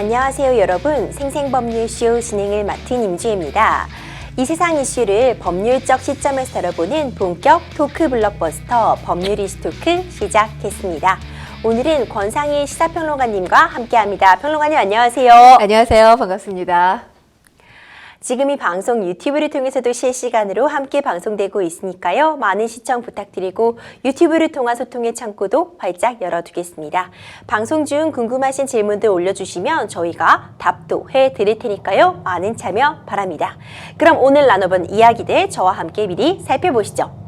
안녕하세요 여러분. 생생법률쇼 진행을 맡은 임주혜입니다. 이 세상 이슈를 법률적 시점에서 다뤄보는 본격 토크 블록버스터 법률이슈토크 시작했습니다. 오늘은 권상희 시사평론가님과 함께합니다. 평론가님 안녕하세요. 안녕하세요. 반갑습니다. 지금 이 방송 유튜브를 통해서도 실시간으로 함께 방송되고 있으니까요. 많은 시청 부탁드리고 유튜브를 통한 소통의 창구도 활짝 열어두겠습니다. 방송 중 궁금하신 질문들 올려주시면 저희가 답도 해드릴 테니까요. 많은 참여 바랍니다. 그럼 오늘 나눠본 이야기들 저와 함께 미리 살펴보시죠.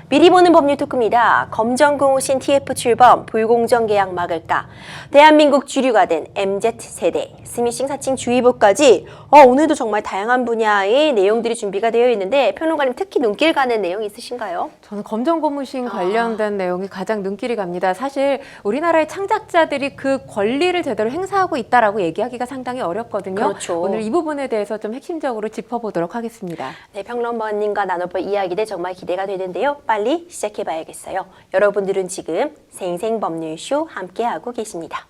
미리 보는 법률 토크입니다. 검정고무신 TF 출범, 불공정 계약 막을까? 대한민국 주류가 된 MZ세대, 스미싱 사칭 주의보까지 오늘도 정말 다양한 분야의 내용들이 준비가 되어 있는데 평론가님 특히 눈길 가는 내용 있으신가요? 저는 검정고무신 관련된 내용이 가장 눈길이 갑니다. 사실 우리나라의 창작자들이 그 권리를 제대로 행사하고 있다라고 얘기하기가 상당히 어렵거든요. 그렇죠. 오늘 이 부분에 대해서 좀 핵심적으로 짚어보도록 하겠습니다. 네, 평론가님과 나눠볼 이야기들 정말 기대가 되는데요. 빨리 시작해봐야겠어요. 여러분들은 지금 생생법률쇼 함께하고 계십니다.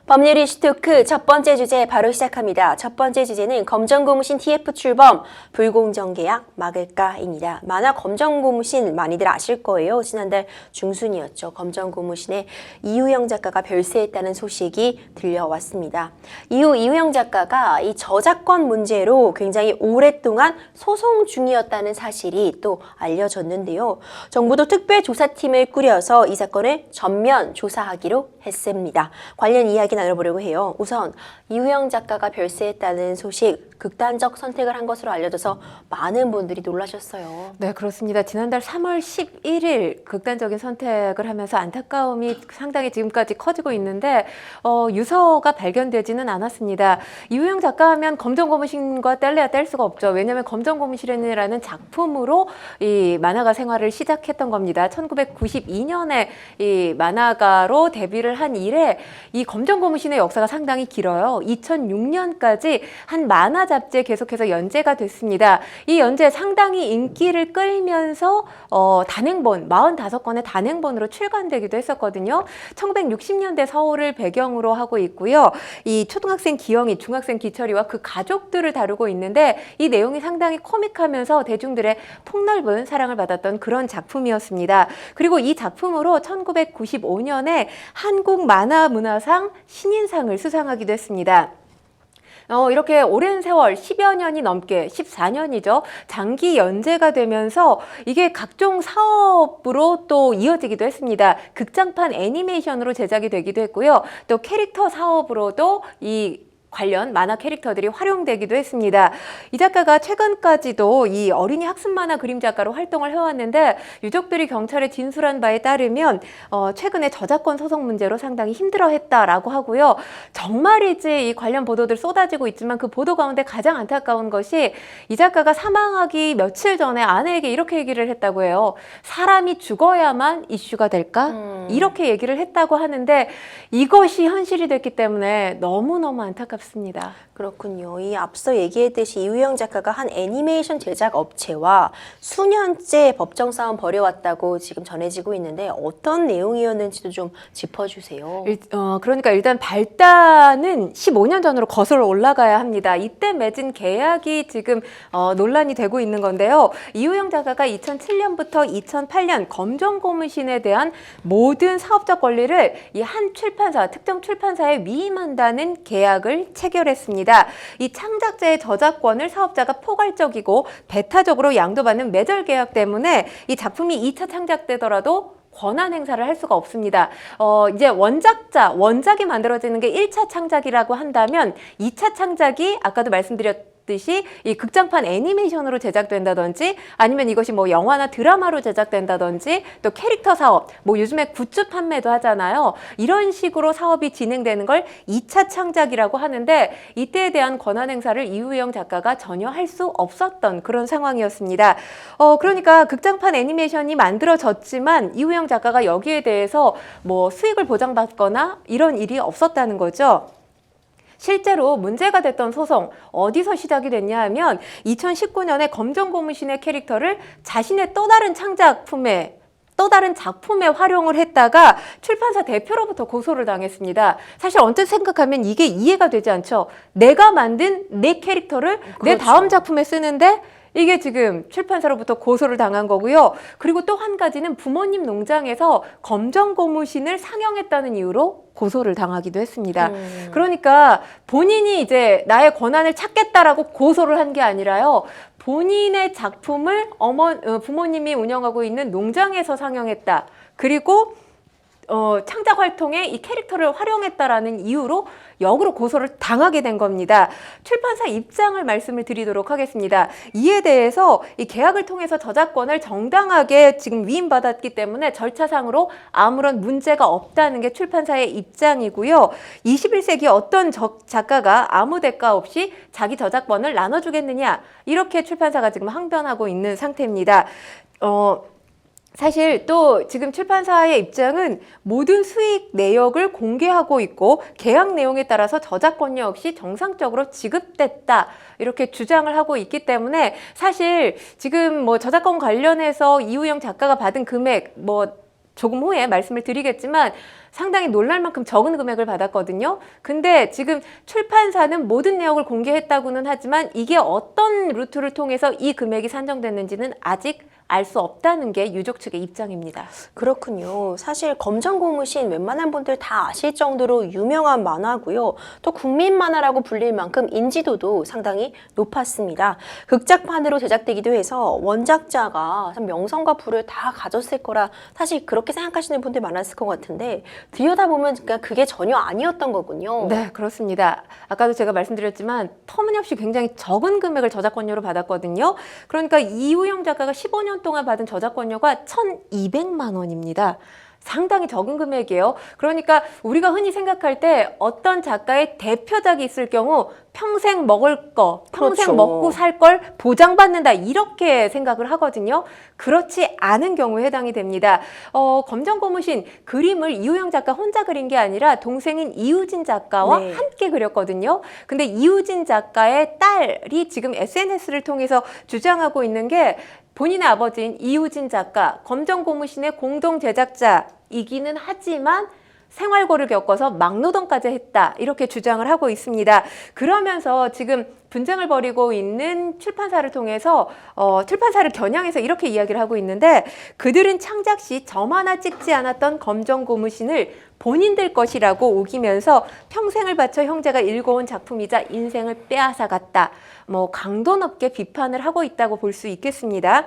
법률 이슈토크 첫 번째 주제 바로 시작합니다. 첫 번째 주제는 검정고무신 TF 출범, 불공정 계약 막을까입니다. 만화 검정고무신 많이들 아실 거예요. 지난달 중순이었죠. 검정고무신에 이우영 작가가 별세했다는 소식이 들려왔습니다. 이우영 작가가 이 저작권 문제로 굉장히 오랫동안 소송 중이었다는 사실이 또 알려졌는데요. 정부도 특별조사팀을 꾸려서 이 사건을 전면 조사하기로 했습니다. 관련 이야기 나눠보려고 해요. 우선 이우영 작가가 별세했다는 소식, 극단적 선택을 한 것으로 알려져서 많은 분들이 놀라셨어요. 네, 그렇습니다. 지난달 3월 11일 극단적인 선택을 하면서 안타까움이 상당히 지금까지 커지고 있는데 유서가 발견되지는 않았습니다. 이우영 작가 하면 검정고무신과 뗄래야 뗄 수가 없죠. 왜냐하면 검정고무신이라는 작품으로 이 만화가 생활을 시작했던 겁니다. 1992년에 이 만화가로 데뷔를 한 이래 이 검정고무신의 역사가 상당히 길어요. 2006년까지 한 만화 잡지에 계속해서 연재가 됐습니다. 이 연재 상당히 인기를 끌면서 단행본, 45권의 단행본으로 출간되기도 했었거든요. 1960년대 서울을 배경으로 하고 있고요. 이 초등학생 기영이, 중학생 기철이와 그 가족들을 다루고 있는데 이 내용이 상당히 코믹하면서 대중들의 폭넓은 사랑을 받았던 그런 작품이었습니다. 그리고 이 작품으로 1995년에 한국만화문화상 신인상을 수상하기도 했습니다. 이렇게 오랜 세월 10여 년이 넘게 14년이죠. 장기 연재가 되면서 이게 각종 사업으로 또 이어지기도 했습니다. 극장판 애니메이션으로 제작이 되기도 했고요. 또 캐릭터 사업으로도 이 관련 만화 캐릭터들이 활용되기도 했습니다. 이 작가가 최근까지도 이 어린이 학습 만화 그림 작가로 활동을 해왔는데 유족들이 경찰에 진술한 바에 따르면 최근에 저작권 소송 문제로 상당히 힘들어했다라고 하고요. 정말이지 이 관련 보도들 쏟아지고 있지만 그 보도 가운데 가장 안타까운 것이 이 작가가 사망하기 며칠 전에 아내에게 이렇게 얘기를 했다고 해요. 사람이 죽어야만 이슈가 될까? 이렇게 얘기를 했다고 하는데 이것이 현실이 됐기 때문에 너무너무 안타깝습니다. 그렇군요. 이 앞서 얘기했듯이 이우영 작가가 한 애니메이션 제작 업체와 수년째 법정 싸움 벌여왔다고 지금 전해지고 있는데 어떤 내용이었는지도 좀 짚어주세요. 그러니까 일단 발단은 15년 전으로 거슬러 올라가야 합니다. 이때 맺은 계약이 지금 논란이 되고 있는 건데요. 이우영 작가가 2007년부터 2008년 검정고무신에 대한 모든 사업적 권리를 이 한 출판사, 특정 출판사에 위임한다는 계약을 체결했습니다. 이 창작자의 저작권을 사업자가 포괄적이고 배타적으로 양도받는 매절 계약 때문에 이 작품이 2차 창작되더라도 권한 행사를 할 수가 없습니다. 이제 원작이 만들어지는 게 1차 창작이라고 한다면 2차 창작이 아까도 말씀드렸듯이 이 극장판 애니메이션으로 제작된다든지 아니면 이것이 뭐 영화나 드라마로 제작된다든지 또 캐릭터 사업, 뭐 요즘에 굿즈 판매도 하잖아요. 이런 식으로 사업이 진행되는 걸 2차 창작이라고 하는데 이때에 대한 권한 행사를 이우영 작가가 전혀 할 수 없었던 그런 상황이었습니다. 그러니까 극장판 애니메이션이 만들어졌지만 이우영 작가가 여기에 대해서 뭐 수익을 보장받거나 이런 일이 없었다는 거죠. 실제로 문제가 됐던 소송 어디서 시작이 됐냐 하면 2019년에 검정고무신의 캐릭터를 자신의 또 다른 작품에 활용을 했다가 출판사 대표로부터 고소를 당했습니다. 사실 언뜻 생각하면 이게 이해가 되지 않죠. 내가 만든 내 캐릭터를 내 그렇죠. 다음 작품에 쓰는데 이게 지금 출판사로부터 고소를 당한 거고요. 그리고 또 한 가지는 부모님 농장에서 검정고무신을 상영했다는 이유로 고소를 당하기도 했습니다. 그러니까 본인이 이제 나의 권한을 찾겠다라고 고소를 한 게 아니라요. 본인의 작품을 부모님이 운영하고 있는 농장에서 상영했다. 그리고 창작 활동에 이 캐릭터를 활용했다라는 이유로 역으로 고소를 당하게 된 겁니다. 출판사 입장을 말씀을 드리도록 하겠습니다. 이에 대해서 이 계약을 통해서 저작권을 정당하게 지금 위임받았기 때문에 절차상으로 아무런 문제가 없다는 게 출판사의 입장이고요. 21세기 어떤 작가가 아무 대가 없이 자기 저작권을 나눠주겠느냐, 이렇게 출판사가 지금 항변하고 있는 상태입니다. 사실 또 지금 출판사의 입장은 모든 수익 내역을 공개하고 있고 계약 내용에 따라서 저작권료 없이 정상적으로 지급됐다, 이렇게 주장을 하고 있기 때문에 사실 지금 뭐 저작권 관련해서 이우영 작가가 받은 금액 조금 후에 말씀을 드리겠지만 상당히 놀랄 만큼 적은 금액을 받았거든요. 근데 지금 출판사는 모든 내역을 공개했다고는 하지만 이게 어떤 루트를 통해서 이 금액이 산정됐는지는 아직 알 수 없다는 게 유족 측의 입장입니다. 그렇군요. 사실 검정고무신 웬만한 분들 다 아실 정도로 유명한 만화고요. 또 국민 만화라고 불릴 만큼 인지도도 상당히 높았습니다. 극작판으로 제작되기도 해서 원작자가 참 명성과 부를 다 가졌을 거라 사실 그렇게 생각하시는 분들 많았을 것 같은데 들여다보면 그게 전혀 아니었던 거군요. 네, 그렇습니다. 아까도 제가 말씀드렸지만 터무니없이 굉장히 적은 금액을 저작권료로 받았거든요. 그러니까 이우영 작가가 15년 동안 받은 저작권료가 1,200만 원입니다. 상당히 적은 금액이에요. 그러니까 우리가 흔히 생각할 때 어떤 작가의 대표작이 있을 경우 평생 먹을 거, 평생 그렇죠. 먹고 살 걸 보장받는다, 이렇게 생각을 하거든요. 그렇지 않은 경우에 해당이 됩니다. 검정고무신 그림을 이우영 작가 혼자 그린 게 아니라 동생인 이우진 작가와 네. 함께 그렸거든요. 근데 이우진 작가의 딸이 지금 SNS를 통해서 주장하고 있는 게 본인의 아버지인 이우진 작가, 검정고무신의 공동 제작자이기는 하지만 생활고를 겪어서 막노동까지 했다, 이렇게 주장을 하고 있습니다. 그러면서 지금 분쟁을 벌이고 있는 출판사를 통해서 출판사를 겨냥해서 이렇게 이야기를 하고 있는데, 그들은 창작 시 점 하나 찍지 않았던 검정고무신을 본인들 것이라고 우기면서 평생을 바쳐 형제가 읽어온 작품이자 인생을 빼앗아갔다, 강도 높게 비판을 하고 있다고 볼 수 있겠습니다.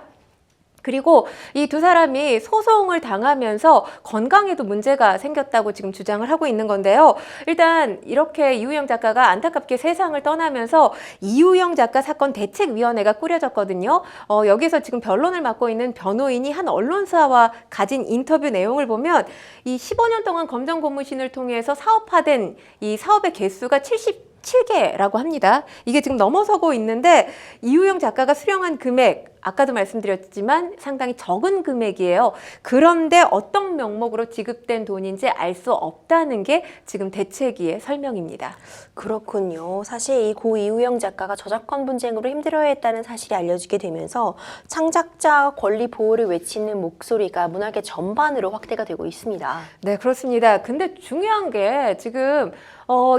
그리고 이 두 사람이 소송을 당하면서 건강에도 문제가 생겼다고 지금 주장을 하고 있는 건데요. 일단 이렇게 이우영 작가가 안타깝게 세상을 떠나면서 이우영 작가 사건 대책위원회가 꾸려졌거든요. 여기서 지금 변론을 맡고 있는 변호인이 한 언론사와 가진 인터뷰 내용을 보면 이 15년 동안 검정고무신을 통해서 사업화된 이 사업의 개수가 77개라고 합니다. 이게 지금 넘어서고 있는데 이우영 작가가 수령한 금액, 아까도 말씀드렸지만 상당히 적은 금액이에요. 그런데 어떤 명목으로 지급된 돈인지 알 수 없다는 게 지금 대책위의 설명입니다. 그렇군요. 사실 이 고 이우영 작가가 저작권 분쟁으로 힘들어했다는 사실이 알려지게 되면서 창작자 권리 보호를 외치는 목소리가 문화계 전반으로 확대가 되고 있습니다. 네, 그렇습니다. 근데 중요한 게 지금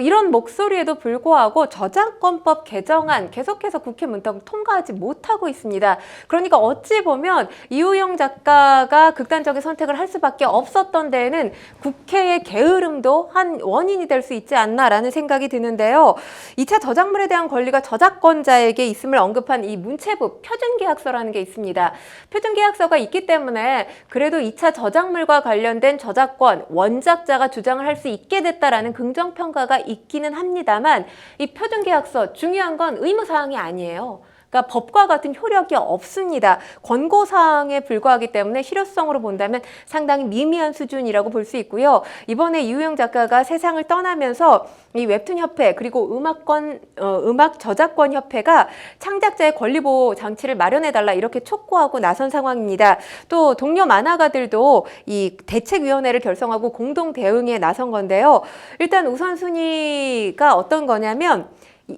이런 목소리에도 불구하고 저작권법 개정안 계속해서 국회 문턱을 통과하지 못하고 있습니다. 그러니까 어찌 보면 이우영 작가가 극단적인 선택을 할 수밖에 없었던 데에는 국회의 게으름도 한 원인이 될 수 있지 않나라는 생각이 드는데요. 2차 저작물에 대한 권리가 저작권자에게 있음을 언급한 이 문체부 표준계약서라는 게 있습니다. 표준계약서가 있기 때문에 그래도 2차 저작물과 관련된 저작권, 원작자가 주장을 할 수 있게 됐다라는 긍정평가가 있기는 합니다만, 이 표준계약서 중요한 건 의무사항이 아니에요. 그러니까 법과 같은 효력이 없습니다. 권고사항에 불과하기 때문에 실효성으로 본다면 상당히 미미한 수준이라고 볼 수 있고요. 이번에 이우영 작가가 세상을 떠나면서 이 웹툰 협회 그리고 음악 저작권 협회가 창작자의 권리 보호 장치를 마련해달라 이렇게 촉구하고 나선 상황입니다. 또 동료 만화가들도 이 대책위원회를 결성하고 공동 대응에 나선 건데요. 일단 우선순위가 어떤 거냐면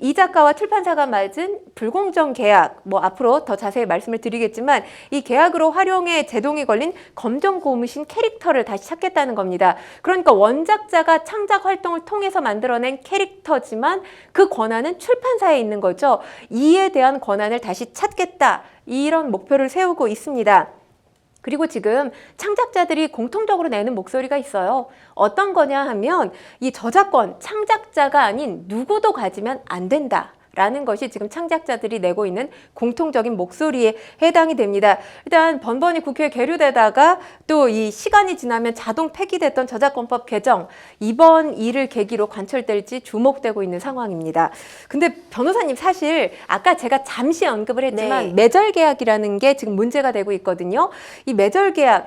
이 작가와 출판사가 맺은 불공정 계약, 뭐 앞으로 더 자세히 말씀을 드리겠지만 이 계약으로 활용에 제동이 걸린 검정 고무신 캐릭터를 다시 찾겠다는 겁니다. 그러니까 원작자가 창작 활동을 통해서 만들어낸 캐릭터지만 그 권한은 출판사에 있는 거죠. 이에 대한 권한을 다시 찾겠다. 이런 목표를 세우고 있습니다. 그리고 지금 창작자들이 공통적으로 내는 목소리가 있어요. 어떤 거냐 하면 이 저작권, 창작자가 아닌 누구도 가지면 안 된다. 라는 것이 지금 창작자들이 내고 있는 공통적인 목소리에 해당이 됩니다. 일단 번번이 국회에 계류되다가 또 이 시간이 지나면 자동 폐기됐던 저작권법 개정, 이번 일을 계기로 관철될지 주목되고 있는 상황입니다. 근데 변호사님 사실 아까 제가 잠시 언급을 했지만 매절 계약이라는 게 지금 문제가 되고 있거든요. 이 매절 계약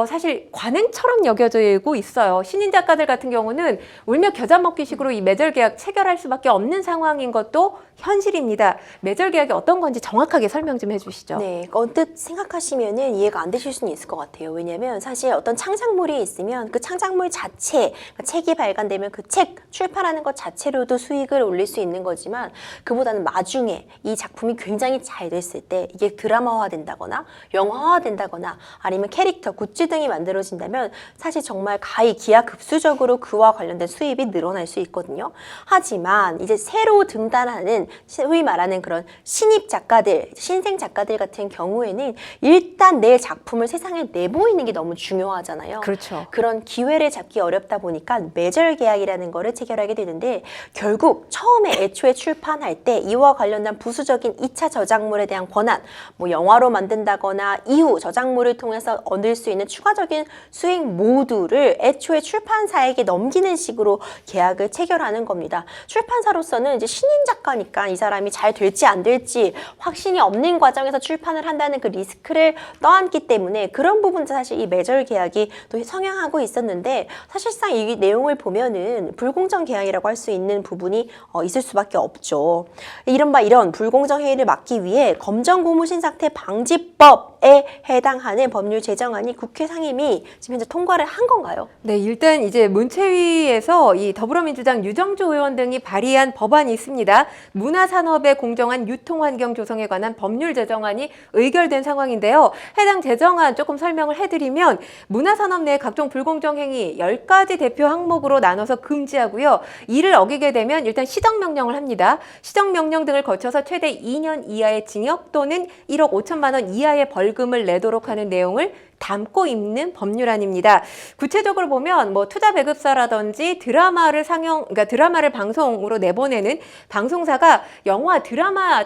사실 관행처럼 여겨지고 있어요. 신인 작가들 같은 경우는 울며 겨자 먹기식으로 이 매절 계약 체결할 수밖에 없는 상황인 것도 현실입니다. 매절 계약이 어떤 건지 정확하게 설명 좀 해주시죠. 네, 언뜻 생각하시면은 이해가 안 되실 수는 있을 것 같아요. 왜냐하면 사실 어떤 창작물이 있으면 그 창작물 자체, 그러니까 책이 발간되면 그 책 출판하는 것 자체로도 수익을 올릴 수 있는 거지만 그보다는 나중에 이 작품이 굉장히 잘 됐을 때 이게 드라마화 된다거나 영화화 된다거나 아니면 캐릭터, 굿즈 등이 만들어진다면 사실 정말 기하급수적으로 그와 관련된 수입이 늘어날 수 있거든요. 하지만 이제 새로 등단하는 소위 말하는 그런 신입 작가들, 신생 작가들 같은 경우에는 일단 내 작품을 세상에 내보이는 게 너무 중요하잖아요. 그렇죠. 그런 기회를 잡기 어렵다 보니까 매절 계약이라는 거를 체결하게 되는데 결국 처음에 애초에 출판할 때 이와 관련된 부수적인 2차 저작물에 대한 권한, 뭐 영화로 만든다거나 이후 저작물을 통해서 얻을 수 있는 추가적인 수익 모두를 애초에 출판사에게 넘기는 식으로 계약을 체결하는 겁니다. 출판사로서는 이제 신인 작가니까 이 사람이 잘 될지 안 될지 확신이 없는 과정에서 출판을 한다는 그 리스크를 떠안기 때문에 그런 부분 사실 이 매절 계약이 또 성행하고 있었는데 사실상 이 내용을 보면은 불공정 계약이라고 할 수 있는 부분이 있을 수밖에 없죠. 이런 불공정 행위를 막기 위해 검정 고무신 사태 방지법에 해당하는 법률 제정안이 국회 상임위 지금 현재 통과를 한 건가요? 네, 일단 이제 문체위에서 이 더불어민주당 유정주 의원 등이 발의한 법안이 있습니다. 문화산업의 공정한 유통환경 조성에 관한 법률 제정안이 의결된 상황인데요. 해당 제정안 조금 설명을 해드리면 문화산업 내 각종 불공정 행위 10가지 대표 항목으로 나눠서 금지하고요. 이를 어기게 되면 일단 시정명령을 합니다. 시정명령 등을 거쳐서 최대 2년 이하의 징역 또는 1억 5천만 원 이하의 벌금을 내도록 하는 내용을 담고 있는 법률안입니다. 구체적으로 보면 뭐 투자 배급사라든지 드라마를 그러니까 드라마를 방송으로 내보내는 방송사가 영화 드라마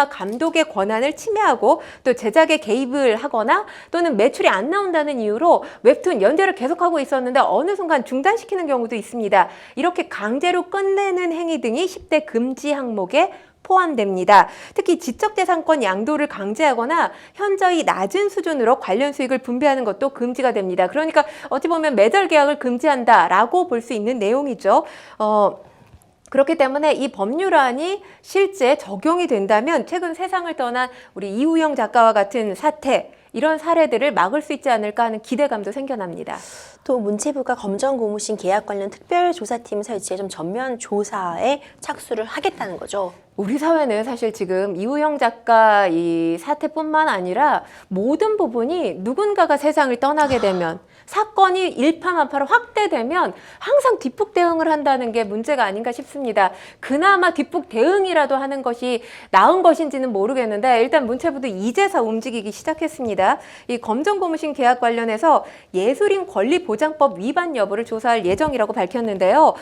감독의 권한을 침해하고 또 제작에 개입을 하거나 또는 매출이 안 나온다는 이유로 웹툰 연재를 계속하고 있었는데 어느 순간 중단시키는 경우도 있습니다. 이렇게 강제로 끝내는 행위 등이 10대 금지 항목에 포함됩니다. 특히 지적재산권 양도를 강제하거나 현저히 낮은 수준으로 관련 수익을 분배하는 것도 금지가 됩니다. 그러니까 어찌 보면 매달 계약을 금지한다라고 볼 수 있는 내용이죠. 그렇기 때문에 이 법률안이 실제 적용이 된다면 최근 세상을 떠난 우리 이우영 작가와 같은 사태, 이런 사례들을 막을 수 있지 않을까 하는 기대감도 생겨납니다. 또 문체부가 검정 고무신 계약 관련 특별조사팀 설치에 좀 전면 조사에 착수를 하겠다는 거죠. 우리 사회는 사실 지금 이우영 작가 이 사태뿐만 아니라 모든 부분이 누군가가 세상을 떠나게 되면 사건이 일파만파로 확대되면 항상 뒷북 대응을 한다는 게 문제가 아닌가 싶습니다. 그나마 뒷북 대응이라도 하는 것이 나은 것인지는 모르겠는데 일단 문체부도 이제서 움직이기 시작했습니다. 이 검정 고무신 계약 관련해서 예술인 권리보장법 위반 여부를 조사할 예정이라고 밝혔는데요.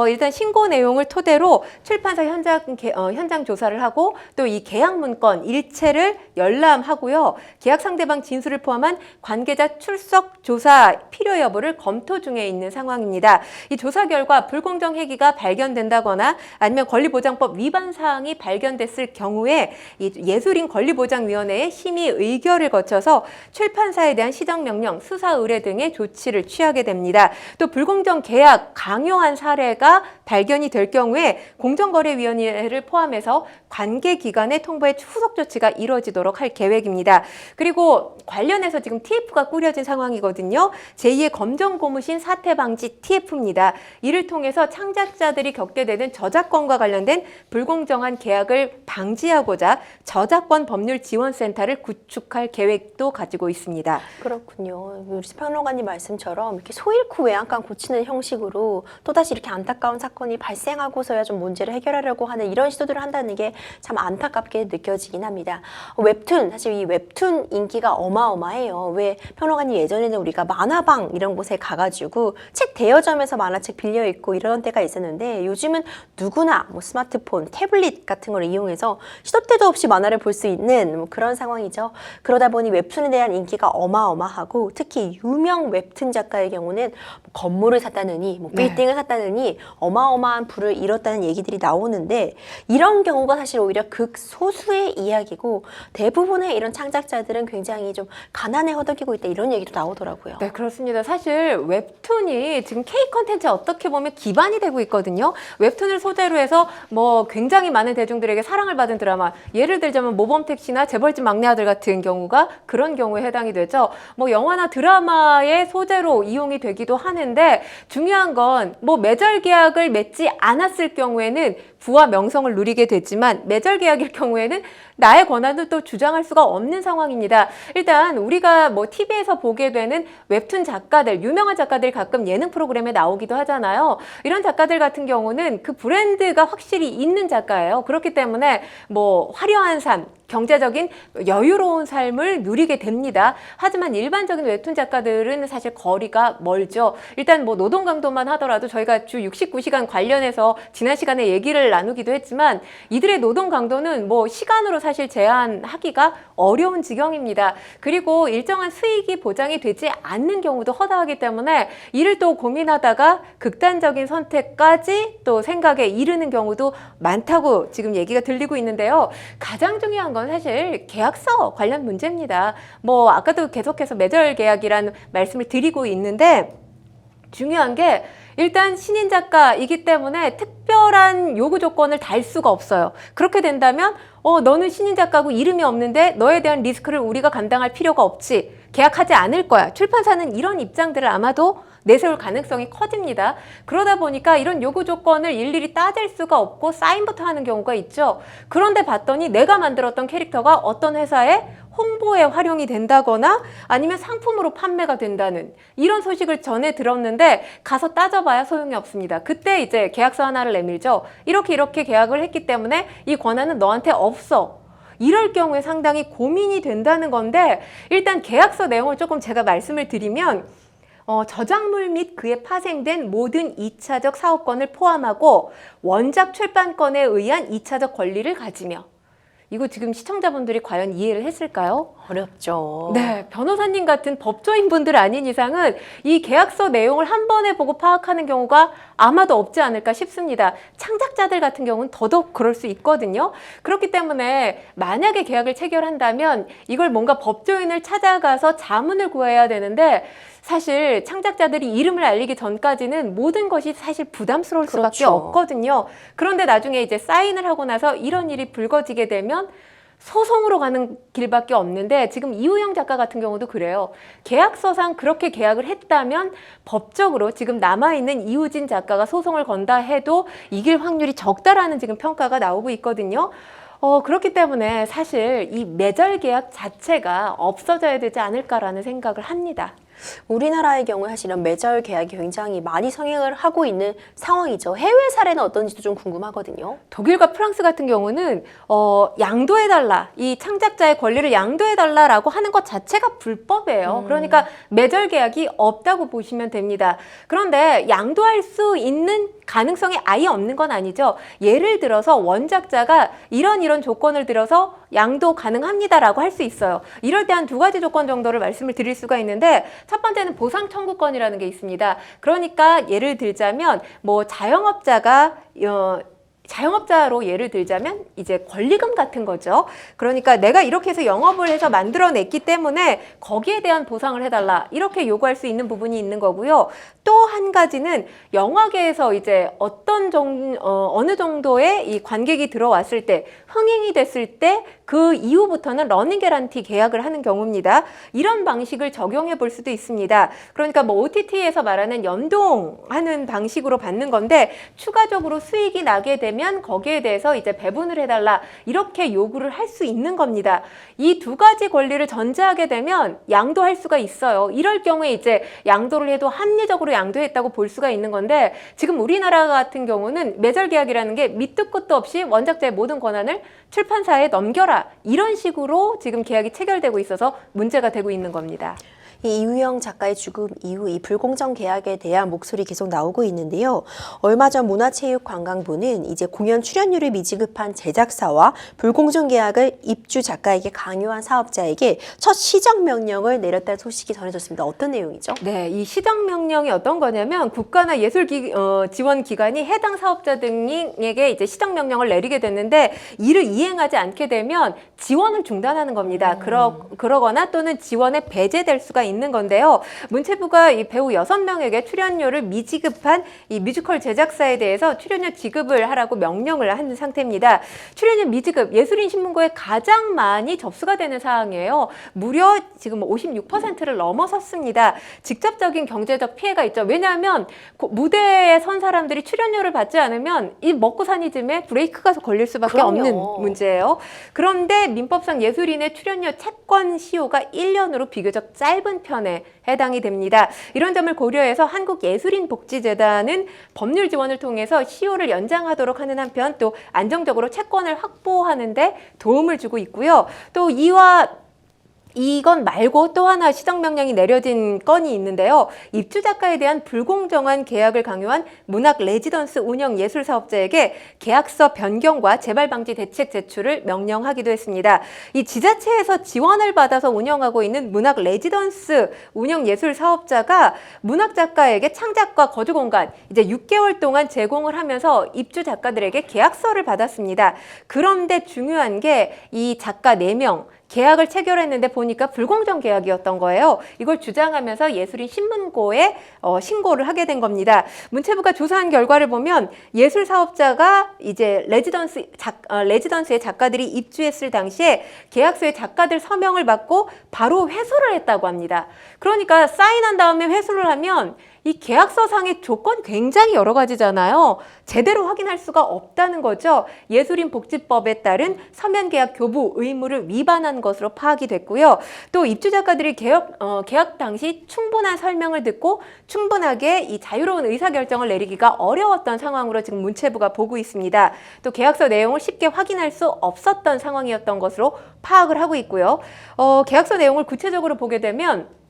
일단 신고 내용을 토대로 출판사 현장 조사를 하고 또 이 계약 문건 일체를 열람하고요. 계약 상대방 진술을 포함한 관계자 출석 조사 조사 필요 여부를 검토 중에 있는 상황입니다. 이 조사 결과 불공정 행위가 발견된다거나 아니면 권리보장법 위반 사항이 발견됐을 경우에 이 예술인 권리보장위원회의 심의 의결을 거쳐서 출판사에 대한 시정명령, 수사 의뢰 등의 조치를 취하게 됩니다. 또 불공정 계약 강요한 사례가 발견이 될 경우에 공정거래위원회를 포함해서 관계기관의 통보에 후속 조치가 이루어지도록 할 계획입니다. 그리고 관련해서 지금 TF가 꾸려진 상황이거든요. 제2의 검정고무신 사태 방지 TF입니다. 이를 통해서 창작자들이 겪게 되는 저작권과 관련된 불공정한 계약을 방지하고자 저작권 법률 지원센터를 구축할 계획도 가지고 있습니다. 그렇군요. 우리 평론가님 말씀처럼 이렇게 소 잃고 외양간 고치는 형식으로 또다시 이렇게 안타까운 사건이 발생하고서야 좀 문제를 해결하려고 하는 이런 시도들을 한다는 게 참 안타깝게 느껴지긴 합니다. 웹툰, 사실 이 웹툰 인기가 어마어마해요. 왜 평론가님 예전에는 우리가 만화방 이런 곳에 가가지고 책 대여점에서 만화책 빌려 읽고 이런 때가 있었는데 요즘은 누구나 뭐 스마트폰, 태블릿 같은 걸 이용해서 시도 때도 없이 만화를 볼 수 있는 뭐 그런 상황이죠. 그러다 보니 웹툰에 대한 인기가 어마어마하고 특히 유명 웹툰 작가의 경우는 뭐 건물을 샀다느니 뭐 빌딩을 샀다느니 어마어마한 부를 잃었다는 얘기들이 나오는데 이런 경우가 사실 오히려 극소수의 이야기고 대부분의 이런 창작자들은 굉장히 좀 가난에 허덕이고 있다 이런 얘기도 나오더라고요. 네, 그렇습니다. 사실 웹툰이 지금 K 콘텐츠에 어떻게 보면 기반이 되고 있거든요. 웹툰을 소재로 해서 뭐 굉장히 많은 대중들에게 사랑을 받은 드라마, 예를 들자면 모범택시나 재벌집 막내 아들 같은 경우가 그런 경우에 해당이 되죠. 뭐 영화나 드라마의 소재로 이용이 되기도 하는데 중요한 건 뭐 매절 계약을 맺지 않았을 경우에는 부와 명성을 누리게 되지만 매절 계약일 경우에는 나의 권한을 또 주장할 수가 없는 상황입니다. 일단 우리가 뭐 TV에서 보게 되는 웹툰 작가들, 유명한 작가들이 가끔 예능 프로그램에 나오기도 하잖아요. 이런 작가들 같은 경우는 그 브랜드가 확실히 있는 작가예요. 그렇기 때문에 뭐 화려한 삶, 경제적인 여유로운 삶을 누리게 됩니다. 하지만 일반적인 웹툰 작가들은 사실 거리가 멀죠. 일단 뭐 노동 강도만 하더라도 저희가 주 69시간 관련해서 지난 시간에 얘기를 나누기도 했지만 이들의 노동 강도는 뭐 시간으로 사실 제한하기가 어려운 지경입니다. 그리고 일정한 수익이 보장이 되지 않는 경우도 허다하기 때문에 이를 또 고민하다가 극단적인 선택까지 또 생각에 이르는 경우도 많다고 지금 얘기가 들리고 있는데요. 가장 중요한 건 사실 계약서 관련 문제입니다. 뭐 아까도 계속해서 매절 계약이라는 말씀을 드리고 있는데 중요한 게 일단 신인 작가이기 때문에 특별한 요구 조건을 달 수가 없어요. 그렇게 된다면 너는 신인 작가고 이름이 없는데 너에 대한 리스크를 우리가 감당할 필요가 없지. 계약하지 않을 거야. 출판사는 이런 입장들을 아마도 내세울 가능성이 커집니다. 그러다 보니까 이런 요구 조건을 일일이 따질 수가 없고 사인부터 하는 경우가 있죠. 그런데 봤더니 내가 만들었던 캐릭터가 어떤 회사에 홍보에 활용이 된다거나 아니면 상품으로 판매가 된다는 이런 소식을 전해 들었는데 가서 따져봐야 소용이 없습니다. 그때 이제 계약서 하나를 내밀죠. 이렇게 계약을 했기 때문에 이 권한은 너한테 없어. 이럴 경우에 상당히 고민이 된다는 건데 일단 계약서 내용을 조금 제가 말씀을 드리면 저작물 및 그에 파생된 모든 2차적 사업권을 포함하고 원작 출판권에 의한 2차적 권리를 가지며 이거 지금 시청자분들이 과연 이해를 했을까요? 어렵죠. 네, 변호사님 같은 법조인분들 아닌 이상은 이 계약서 내용을 한 번에 보고 파악하는 경우가 아마도 없지 않을까 싶습니다. 창작자들 같은 경우는 더더욱 그럴 수 있거든요. 그렇기 때문에 만약에 계약을 체결한다면 이걸 뭔가 법조인을 찾아가서 자문을 구해야 되는데 사실 창작자들이 이름을 알리기 전까지는 모든 것이 사실 부담스러울 수밖에 그렇죠. 없거든요. 그런데 나중에 이제 사인을 하고 나서 이런 일이 불거지게 되면 소송으로 가는 길밖에 없는데 지금 이우영 작가 같은 경우도 그래요. 계약서상 그렇게 계약을 했다면 법적으로 지금 남아있는 이우진 작가가 소송을 건다 해도 이길 확률이 적다라는 지금 평가가 나오고 있거든요. 그렇기 때문에 사실 이 매절 계약 자체가 없어져야 되지 않을까라는 생각을 합니다. 우리나라의 경우에 사실 이런 매절 계약이 굉장히 많이 성행을 하고 있는 상황이죠. 해외 사례는 어떤지도 좀 궁금하거든요. 독일과 프랑스 같은 경우는 양도해달라, 이 창작자의 권리를 양도해달라라고 하는 것 자체가 불법이에요. 그러니까 매절 계약이 없다고 보시면 됩니다. 그런데 양도할 수 있는 가능성이 아예 없는 건 아니죠. 예를 들어서 원작자가 이런 이런 조건을 들어서 양도 가능합니다라고 할 수 있어요. 이럴 때 한 두 가지 조건 정도를 말씀을 드릴 수가 있는데 첫 번째는 보상 청구권이라는 게 있습니다. 그러니까 예를 들자면 뭐 자영업자로 예를 들자면 이제 권리금 같은 거죠. 그러니까 내가 이렇게 해서 영업을 해서 만들어냈기 때문에 거기에 대한 보상을 해달라 이렇게 요구할 수 있는 부분이 있는 거고요. 또 한 가지는 영화계에서 이제 어느 정도의 이 관객이 들어왔을 때 흥행이 됐을 때 그 이후부터는 러닝 개런티 계약을 하는 경우입니다. 이런 방식을 적용해 볼 수도 있습니다. 그러니까 뭐 OTT에서 말하는 연동하는 방식으로 받는 건데 추가적으로 수익이 나게 되면 거기에 대해서 이제 배분을 해달라 이렇게 요구를 할 수 있는 겁니다. 이 두 가지 권리를 전제하게 되면 양도할 수가 있어요. 이럴 경우에 이제 양도를 해도 합리적으로 양도했다고 볼 수가 있는 건데 지금 우리나라 같은 경우는 매절 계약이라는 게 밑도 끝도 없이 원작자의 모든 권한을 출판사에 넘겨라 이런 식으로 지금 계약이 체결되고 있어서 문제가 되고 있는 겁니다. 이 이우영 작가의 죽음 이후 이 불공정 계약에 대한 목소리 계속 나오고 있는데요. 얼마 전 문화체육관광부는 이제 공연 출연료를 미지급한 제작사와 불공정 계약을 입주 작가에게 강요한 사업자에게 첫 시정 명령을 내렸다는 소식이 전해졌습니다. 어떤 내용이죠? 네, 이 시정 명령이 어떤 거냐면 국가나 예술 지원 기관이 해당 사업자 등에게 이제 시정 명령을 내리게 됐는데 이를 이행하지 않게 되면 지원을 중단하는 겁니다. 그러거나 또는 지원에 배제될 수가 있는 건데요. 문체부가 이 배우 6명에게 출연료를 미지급한 이 뮤지컬 제작사에 대해서 출연료 지급을 하라고 명령을 한 상태입니다. 출연료 미지급 예술인 신문고에 가장 많이 접수가 되는 사항이에요. 무려 지금 56%를 넘어섰습니다. 직접적인 경제적 피해가 있죠. 왜냐하면 무대에 선 사람들이 출연료를 받지 않으면 이 먹고 사니즘에 브레이크가 걸릴 수밖에 그럼요. 없는 문제예요. 그런데 민법상 예술인의 출연료 채권 시효가 1년으로 비교적 짧은 편에 해당이 됩니다. 이런 점을 고려해서 한국예술인복지재단은 법률 지원을 통해서 시효를 연장하도록 하는 한편 또 안정적으로 채권을 확보하는 데 도움을 주고 있고요. 또 이건 말고 또 하나 시정명령이 내려진 건이 있는데요. 입주 작가에 대한 불공정한 계약을 강요한 문학 레지던스 운영 예술 사업자에게 계약서 변경과 재발 방지 대책 제출을 명령하기도 했습니다. 이 지자체에서 지원을 받아서 운영하고 있는 문학 레지던스 운영 예술 사업자가 문학 작가에게 창작과 거주 공간 이제 6개월 동안 제공을 하면서 입주 작가들에게 계약서를 받았습니다. 그런데 중요한 게 이 작가 4명 계약을 체결했는데 보니까 불공정 계약이었던 거예요. 이걸 주장하면서 예술인 신문고에 신고를 하게 된 겁니다. 문체부가 조사한 결과를 보면 예술 사업자가 이제 레지던스의 작가들이 입주했을 당시에 계약서에 작가들 서명을 받고 바로 회수를 했다고 합니다. 그러니까 사인한 다음에 회수를 하면 이 계약서상의 조건이 굉장히 여러 가지잖아요. 제대로 확인할 수가 없다는 거죠. 예술인복지법에 따른 서면계약 교부 의무를 위반한 것으로 파악이 됐고요. 또 입주 작가들이 계약 당시 충분한 설명을 듣고 충분하게 이 자유로운 의사결정을 내리기가 어려웠던 상황으로 지금 문체부가 보고 있습니다. 또 계약서 내용을 쉽게 확인할 수 없었던 상황이었던 것으로 파악을 하고 있고요. 계약서 내용을 구체적으로 보게 되면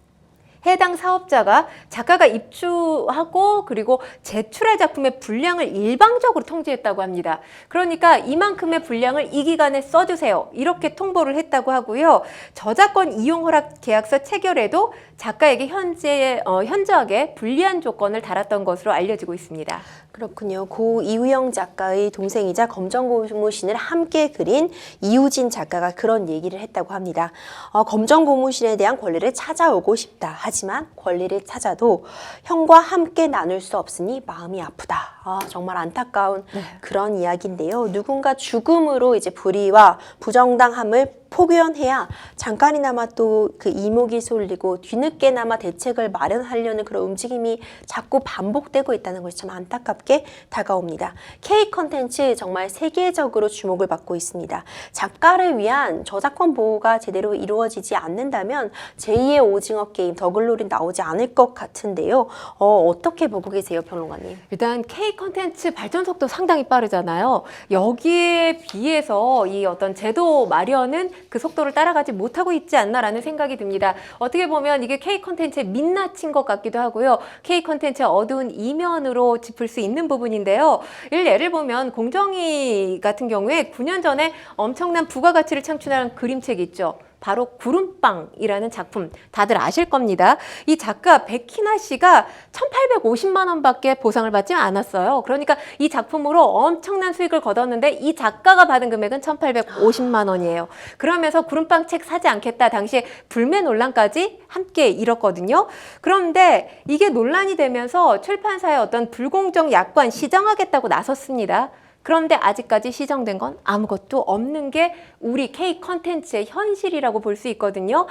해당 사업자가 작가가 입주하고 그리고 제출할 작품의 분량을 일방적으로 통지했다고 합니다. 그러니까 이만큼의 분량을 이 기간에 써주세요. 이렇게 통보를 했다고 하고요. 저작권 이용 허락 계약서 체결에도 작가에게 현저하게 불리한 조건을 달았던 것으로 알려지고 있습니다. 그렇군요. 고 이우영 작가의 동생이자 검정고무신을 함께 그린 이우진 작가가 그런 얘기를 했다고 합니다. 검정고무신에 대한 권리를 찾아오고 싶다. 하지만 권리를 찾아도 형과 함께 나눌 수 없으니 마음이 아프다. 정말 안타까운 그런 이야기인데요. 누군가 죽음으로 이제 불의와 부정당함을 포기해야 잠깐이나마 또 그 이목이 쏠리고 뒤늦게나마 대책을 마련하려는 그런 움직임이 자꾸 반복되고 있다는 것이 참 안타깝게 다가옵니다. K 컨텐츠 정말 세계적으로 주목을 받고 있습니다. 작가를 위한 저작권 보호가 제대로 이루어지지 않는다면 제2의 오징어 게임 더글로리 나오지 않을 것 같은데요. 어떻게 보고 계세요, 평론가님? 일단 K 컨텐츠 발전 속도 상당히 빠르잖아요. 여기에 비해서 이 어떤 제도 마련은 그 속도를 따라가지 못하고 있지 않나라는 생각이 듭니다. 어떻게 보면 이게 K 콘텐츠의 민낯인 것 같기도 하고요. K 콘텐츠의 어두운 이면으로 짚을 수 있는 부분인데요. 예를 보면 공정위 같은 경우에 9년 전에 엄청난 부가가치를 창출한 그림책 있죠. 바로 구름빵이라는 작품 다들 아실 겁니다. 이 작가 백희나 씨가 1,850만 원밖에 보상을 받지 않았어요. 그러니까 이 작품으로 엄청난 수익을 거뒀는데 이 작가가 받은 금액은 1,850만 원이에요. 그러면서 구름빵 책 사지 않겠다. 당시에 불매 논란까지 함께 일었거든요. 그런데 이게 논란이 되면서 출판사의 어떤 불공정 약관 시정하겠다고 나섰습니다. 그런데 아직까지 시정된 건 아무것도 없는 게 우리 K 컨텐츠의 현실이라고 볼 수 있거든요.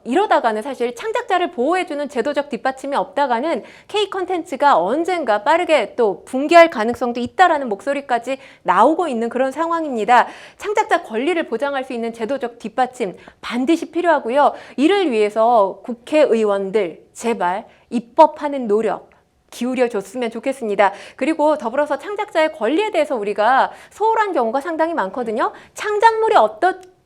이러다가는 사실 창작자를 보호해주는 제도적 뒷받침이 없다가는 K 컨텐츠가 언젠가 빠르게 또 붕괴할 가능성도 있다라는 목소리까지 나오고 있는 그런 상황입니다. 창작자 권리를 보장할 수 있는 제도적 뒷받침 반드시 필요하고요. 이를 위해서 국회의원들 제발 입법하는 노력 기울여 줬으면 좋겠습니다. 그리고 더불어서 창작자의 권리에 대해서 우리가 소홀한 경우가 상당히 많거든요. 창작물이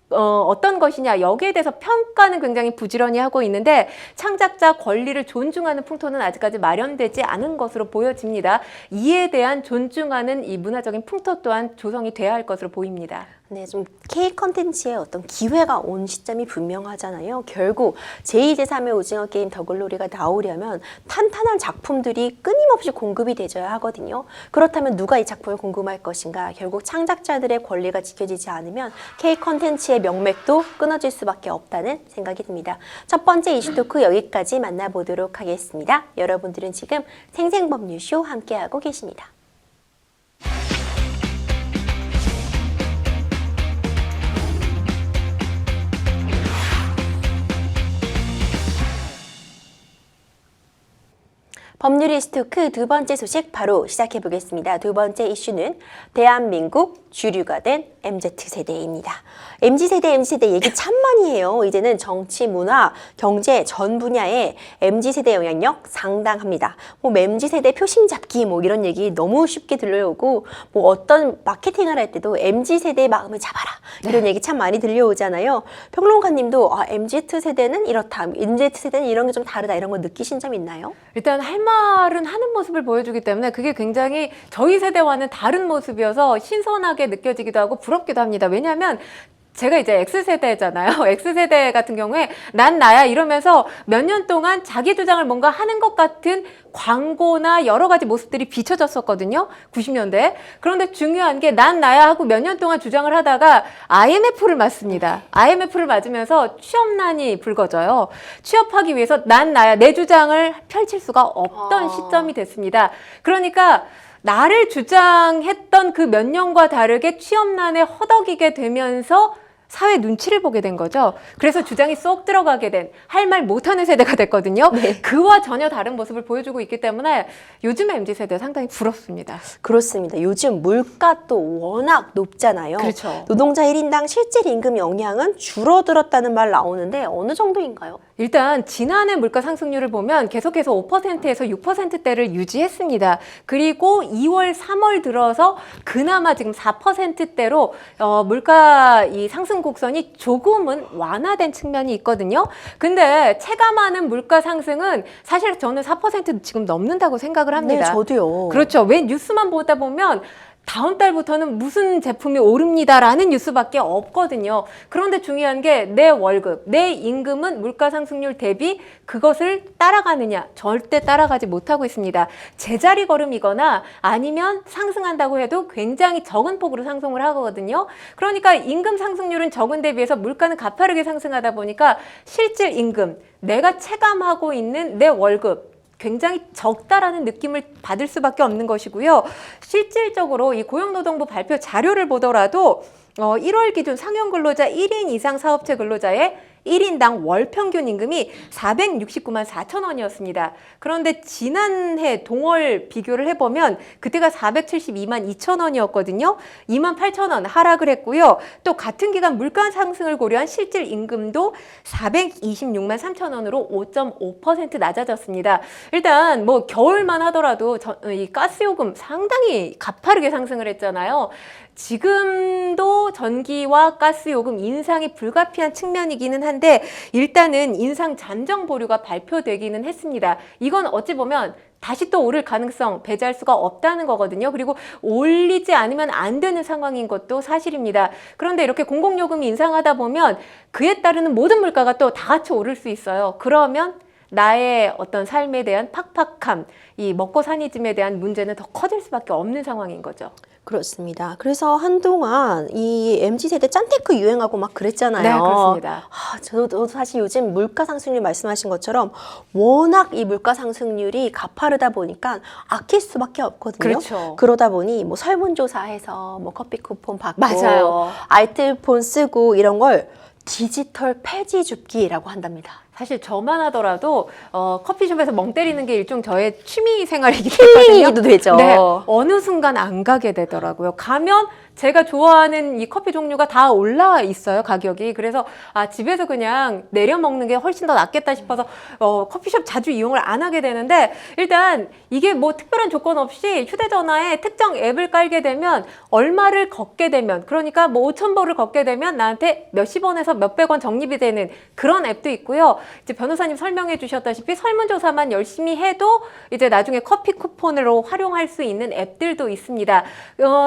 어떤 것이냐 여기에 대해서 평가는 굉장히 부지런히 하고 있는데 창작자 권리를 존중하는 풍토는 아직까지 마련되지 않은 것으로 보여집니다. 이에 대한 존중하는 이 문화적인 풍토 또한 조성이 돼야 할 것으로 보입니다. 네, 좀 K 컨텐츠의 어떤 기회가 온 시점이 분명하잖아요. 결국 제2, 제3의 오징어 게임 더글로리가 나오려면 탄탄한 작품들이 끊임없이 공급이 되져야 하거든요. 그렇다면 누가 이 작품을 공급할 것인가? 결국 창작자들의 권리가 지켜지지 않으면 K 컨텐츠의 명맥도 끊어질 수밖에 없다는 생각이 듭니다. 첫 번째 이슈 토크 여기까지 만나보도록 하겠습니다. 여러분들은 지금 생생법률쇼 함께하고 계십니다. 법률이스토크 두 번째 소식 바로 시작해 보겠습니다. 두 번째 이슈는 대한민국 주류가 된 MZ세대입니다. MZ세대 얘기 참 많이 해요. 이제는 정치, 문화, 경제 전 분야에 MZ세대 영향력 상당합니다. MZ세대 표심 잡기 이런 얘기 너무 쉽게 들려오고 어떤 마케팅을 할 때도 MZ세대의 마음을 잡아라 이런 얘기 참 많이 들려오잖아요. 평론가님도 MZ세대는 이렇다, MZ세대는 이런 게 좀 다르다 이런 거 느끼신 점 있나요? 일단 할 말은 하는 모습을 보여주기 때문에 그게 굉장히 저희 세대와는 다른 모습이어서 신선하게 느껴지기도 하고 부럽기도 합니다. 왜냐하면 제가 이제 X세대잖아요. X세대 같은 경우에 난 나야 이러면서 몇 년 동안 자기 주장을 뭔가 하는 것 같은 광고나 여러 가지 모습들이 비춰졌었거든요. 90년대. 그런데 중요한 게 난 나야 하고 몇 년 동안 주장을 하다가 IMF를 맞습니다. IMF를 맞으면서 취업난이 불거져요. 취업하기 위해서 난 나야 내 주장을 펼칠 수가 없던 시점이 됐습니다. 그러니까 나를 주장했던 그 몇 년과 다르게 취업난에 허덕이게 되면서 사회 눈치를 보게 된 거죠. 그래서 주장이 쏙 들어가게 된, 할 말 못하는 세대가 됐거든요. 네. 그와 전혀 다른 모습을 보여주고 있기 때문에 요즘의 MZ세대 상당히 부럽습니다. 그렇습니다. 요즘 물가도 워낙 높잖아요. 그렇죠. 노동자 1인당 실질 임금 영향은 줄어들었다는 말 나오는데 어느 정도인가요? 일단 지난해 물가 상승률을 보면 계속해서 5%에서 6%대를 유지했습니다. 그리고 2월, 3월 들어서 그나마 지금 4%대로 물가 이 상승 곡선이 조금은 완화된 측면이 있거든요. 근데 체감하는 물가 상승은 사실 저는 4% 지금 넘는다고 생각을 합니다. 네, 저도요. 그렇죠. 왜 뉴스만 보다 보면 다음 달부터는 무슨 제품이 오릅니다라는 뉴스밖에 없거든요. 그런데 중요한 게 내 월급, 내 임금은 물가 상승률 대비 그것을 따라가느냐? 절대 따라가지 못하고 있습니다. 제자리 걸음이거나 아니면 상승한다고 해도 굉장히 적은 폭으로 상승을 하거든요. 그러니까 임금 상승률은 적은 데 비해서 물가는 가파르게 상승하다 보니까 실질 임금, 내가 체감하고 있는 내 월급, 굉장히 적다라는 느낌을 받을 수밖에 없는 것이고요. 실질적으로 이 고용노동부 발표 자료를 보더라도 1월 기준 상용 근로자 1인 이상 사업체 근로자의 1인당 월 평균 임금이 469만 4천 원이었습니다. 그런데 지난해 동월 비교를 해보면 그때가 472만 2천 원이었거든요. 2만 8천 원 하락을 했고요. 또 같은 기간 물가 상승을 고려한 실질 임금도 426만 3천 원으로 5.5% 낮아졌습니다. 일단 뭐 겨울만 하더라도 이 가스요금 상당히 가파르게 상승을 했잖아요. 지금도 전기와 가스요금 인상이 불가피한 측면이기는 한데 일단은 인상 잠정 보류가 발표되기는 했습니다. 이건 어찌 보면 다시 또 오를 가능성 배제할 수가 없다는 거거든요. 그리고 올리지 않으면 안 되는 상황인 것도 사실입니다. 그런데 이렇게 공공요금이 인상하다 보면 그에 따르는 모든 물가가 또 다 같이 오를 수 있어요. 그러면 나의 어떤 삶에 대한 팍팍함, 이 먹고 사니즘에 대한 문제는 더 커질 수밖에 없는 상황인 거죠. 그렇습니다. 그래서 한동안 이 MZ세대 짠테크 유행하고 막 그랬잖아요. 네, 그렇습니다. 저도 사실 요즘 물가 상승률 말씀하신 것처럼 워낙 이 물가 상승률이 가파르다 보니까 아낄 수밖에 없거든요. 그렇죠. 그러다 보니 뭐 설문조사해서 뭐 커피 쿠폰 받고 맞아요. 알뜰폰 쓰고 이런 걸 디지털 폐지 줍기라고 한답니다. 사실 저만 하더라도 커피숍에서 멍 때리는 게 일종 저의 취미 생활이기 때문에 힐링이기도 되죠. 네, 어느 순간 안 가게 되더라고요. 가면 제가 좋아하는 이 커피 종류가 다 올라 있어요, 가격이. 그래서 집에서 그냥 내려 먹는 게 훨씬 더 낫겠다 싶어서 커피숍 자주 이용을 안 하게 되는데 일단 이게 뭐 특별한 조건 없이 휴대전화에 특정 앱을 깔게 되면 얼마를 걷게 되면 그러니까 뭐 5,000보를 걷게 되면 나한테 몇십 원에서 몇백 원 적립이 되는 그런 앱도 있고요. 이제 변호사님 설명해 주셨다시피 설문조사만 열심히 해도 이제 나중에 커피 쿠폰으로 활용할 수 있는 앱들도 있습니다.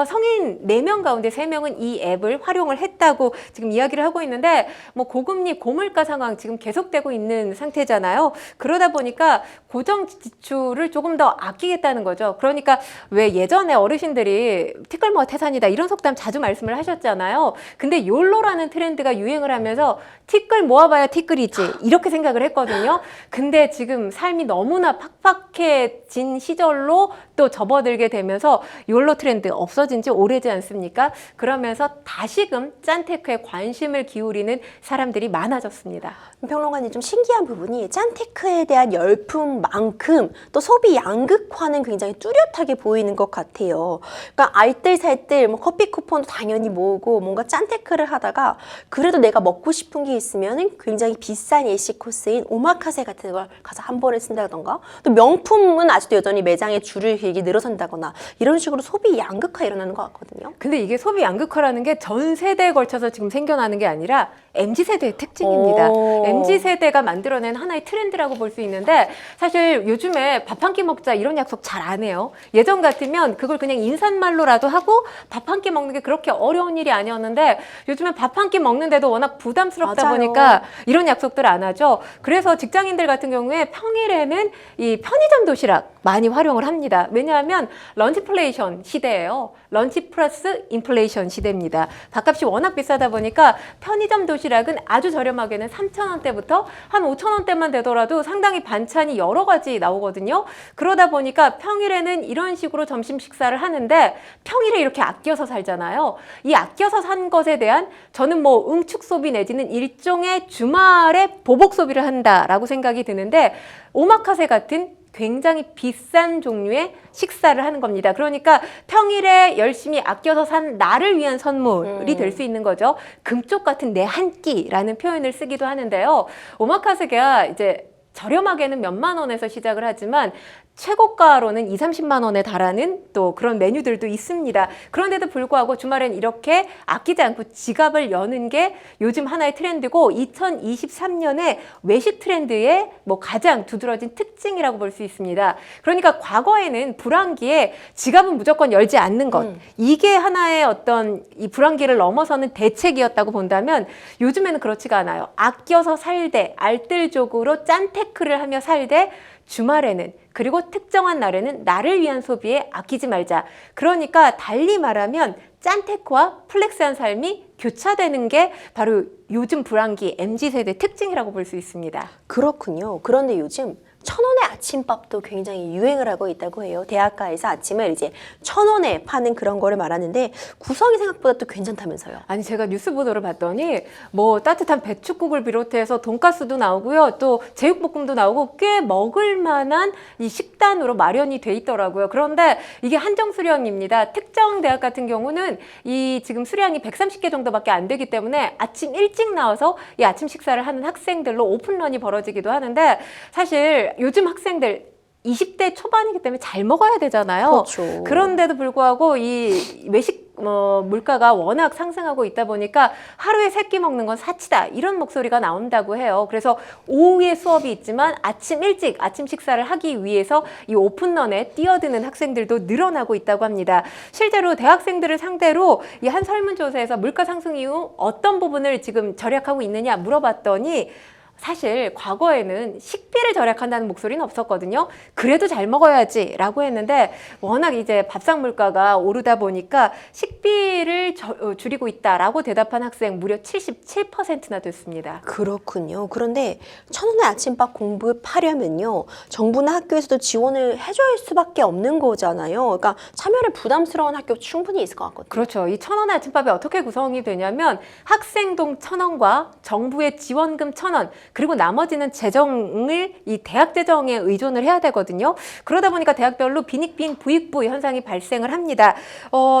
성인 4명 가운데 3명은 이 앱을 활용을 했다고 지금 이야기를 하고 있는데 뭐 고금리 고물가 상황 지금 계속되고 있는 상태잖아요. 그러다 보니까 고정 지출을 조금 더 아끼겠다는 거죠. 그러니까 왜 예전에 어르신들이 티끌 모아 태산이다 이런 속담 자주 말씀을 하셨잖아요. 근데 욜로라는 트렌드가 유행을 하면서 티끌 모아봐야 티끌이지 이렇게 생각을 했거든요. 근데 지금 삶이 너무나 팍팍해진 시절로 또 접어들게 되면서 욜로 트렌드 없어진 지 오래지 않습니까? 그러면서 다시금 짠테크에 관심을 기울이는 사람들이 많아졌습니다. 평론가님 좀 신기한 부분이 짠테크에 대한 열풍만큼 또 소비 양극화는 굉장히 뚜렷하게 보이는 것 같아요. 그러니까 알뜰살뜰 뭐 커피 쿠폰도 당연히 모으고 뭔가 짠테크를 하다가 그래도 내가 먹고 싶은 게 있으면 굉장히 비싼 일식 코스인 오마카세 같은 걸 가서 한 번에 쓴다던가 또 명품은 아직도 여전히 매장에 줄을 길게 늘어선다거나 이런 식으로 소비 양극화 일어나는 것 같거든요. 근데 이게 소비 양극화라는 게 전 세대에 걸쳐서 지금 생겨나는 게 아니라 MZ세대의 특징입니다. MZ세대가 만들어낸 하나의 트렌드라고 볼 수 있는데 사실 요즘에 밥 한 끼 먹자 이런 약속 잘 안 해요. 예전 같으면 그걸 그냥 인사말로라도 하고 밥 한 끼 먹는 게 그렇게 어려운 일이 아니었는데 요즘엔 밥 한 끼 먹는데도 워낙 부담스럽다 맞아요. 보니까 이런 약속들을 안 하죠. 그래서 직장인들 같은 경우에 평일에는 이 편의점 도시락 많이 활용을 합니다. 왜냐하면 런치플레이션 시대예요. 런치 플러스 인플레이션 시대입니다. 밥값이 워낙 비싸다 보니까 편의점 도시락은 아주 저렴하게는 3,000원대부터 한 5,000원대만 되더라도 상당히 반찬이 여러 가지 나오거든요. 그러다 보니까 평일에는 이런 식으로 점심 식사를 하는데 평일에 이렇게 아껴서 살잖아요. 이 아껴서 산 것에 대한 저는 뭐 응축 소비 내지는 일종의 주말에 보복 소비를 한다라고 생각이 드는데 오마카세 같은 굉장히 비싼 종류의 식사를 하는 겁니다. 그러니까 평일에 열심히 아껴서 산 나를 위한 선물이 될 수 있는 거죠. 금쪽 같은 내 한 끼라는 표현을 쓰기도 하는데요. 오마카세가 이제 저렴하게는 몇만 원에서 시작을 하지만 최고가로는 20, 30만 원에 달하는 또 그런 메뉴들도 있습니다. 그런데도 불구하고 주말엔 이렇게 아끼지 않고 지갑을 여는 게 요즘 하나의 트렌드고 2023년에 외식 트렌드의 뭐 가장 두드러진 특징이라고 볼 수 있습니다. 그러니까 과거에는 불황기에 지갑은 무조건 열지 않는 것 이게 하나의 어떤 이 불황기를 넘어서는 대책이었다고 본다면 요즘에는 그렇지가 않아요. 아껴서 살되 알뜰족으로 짠테크를 하며 살되 주말에는 그리고 특정한 날에는 나를 위한 소비에 아끼지 말자. 그러니까 달리 말하면 짠테크와 플렉스한 삶이 교차되는 게 바로 요즘 불황기 MZ세대 특징이라고 볼 수 있습니다. 그렇군요. 그런데 요즘 1,000원의 아침밥도 굉장히 유행을 하고 있다고 해요. 대학가에서 아침을 이제 1,000원에 파는 그런 거를 말하는데 구성이 생각보다 또 괜찮다면서요. 아니 제가 뉴스 보도를 봤더니 뭐 따뜻한 배춧국을 비롯해서 돈가스도 나오고요. 또 제육볶음도 나오고 꽤 먹을 만한 이 식단으로 마련이 돼 있더라고요. 그런데 이게 한정 수량입니다. 특정 대학 같은 경우는 이 지금 수량이 130개 정도밖에 안 되기 때문에 아침 일찍 나와서 이 아침 식사를 하는 학생들로 오픈런이 벌어지기도 하는데 사실 요즘 학생들 20대 초반이기 때문에 잘 먹어야 되잖아요. 그렇죠. 그런데도 불구하고 이 외식 물가가 워낙 상승하고 있다 보니까 하루에 3끼 먹는 건 사치다 이런 목소리가 나온다고 해요. 그래서 오후에 수업이 있지만 아침 일찍 아침 식사를 하기 위해서 이 오픈런에 뛰어드는 학생들도 늘어나고 있다고 합니다. 실제로 대학생들을 상대로 이 한 설문조사에서 물가 상승 이후 어떤 부분을 지금 절약하고 있느냐 물어봤더니 사실 과거에는 식비를 절약한다는 목소리는 없었거든요. 그래도 잘 먹어야지 라고 했는데 워낙 이제 밥상 물가가 오르다 보니까 식비를 줄이고 있다라고 대답한 학생 무려 77%나 됐습니다. 그렇군요. 그런데 1,000원의 아침밥 공부하려면요. 정부나 학교에서도 지원을 해줄 수밖에 없는 거잖아요. 그러니까 참여를 부담스러운 학교 충분히 있을 것 같거든요. 그렇죠. 이 1,000원의 아침밥이 어떻게 구성이 되냐면 학생동 1,000원과 정부의 지원금 1,000원 그리고 나머지는 재정을 이 대학 재정에 의존을 해야 되거든요. 그러다 보니까 대학별로 빈익빈 부익부 현상이 발생을 합니다.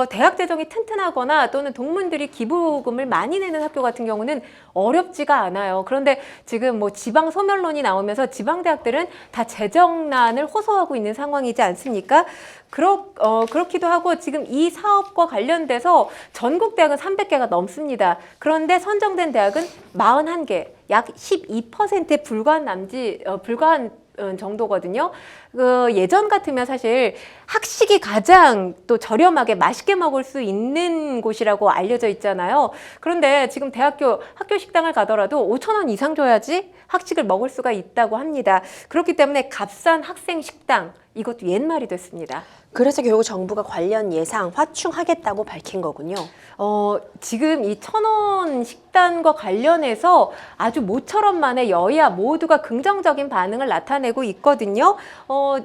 대학 재정이 튼튼하거나 또는 동문들이 기부금을 많이 내는 학교 같은 경우는 어렵지가 않아요. 그런데 지금 뭐 지방 소멸론이 나오면서 지방 대학들은 다 재정난을 호소하고 있는 상황이지 않습니까? 그렇기도 하고 지금 이 사업과 관련돼서 전국 대학은 300개가 넘습니다. 그런데 선정된 대학은 41개, 약 12%에 불과한 정도거든요. 예전 같으면 사실 학식이 가장 또 저렴하게 맛있게 먹을 수 있는 곳이라고 알려져 있잖아요. 그런데 지금 학교 식당을 가더라도 5,000원 이상 줘야지 학식을 먹을 수가 있다고 합니다. 그렇기 때문에 값싼 학생 식당 이것도 옛말이 됐습니다. 그래서 결국 정부가 관련 예상 확충하겠다고 밝힌 거군요. 지금 이 1,000원 식단과 관련해서 아주 모처럼 만에 여야 모두가 긍정적인 반응을 나타내고 있거든요.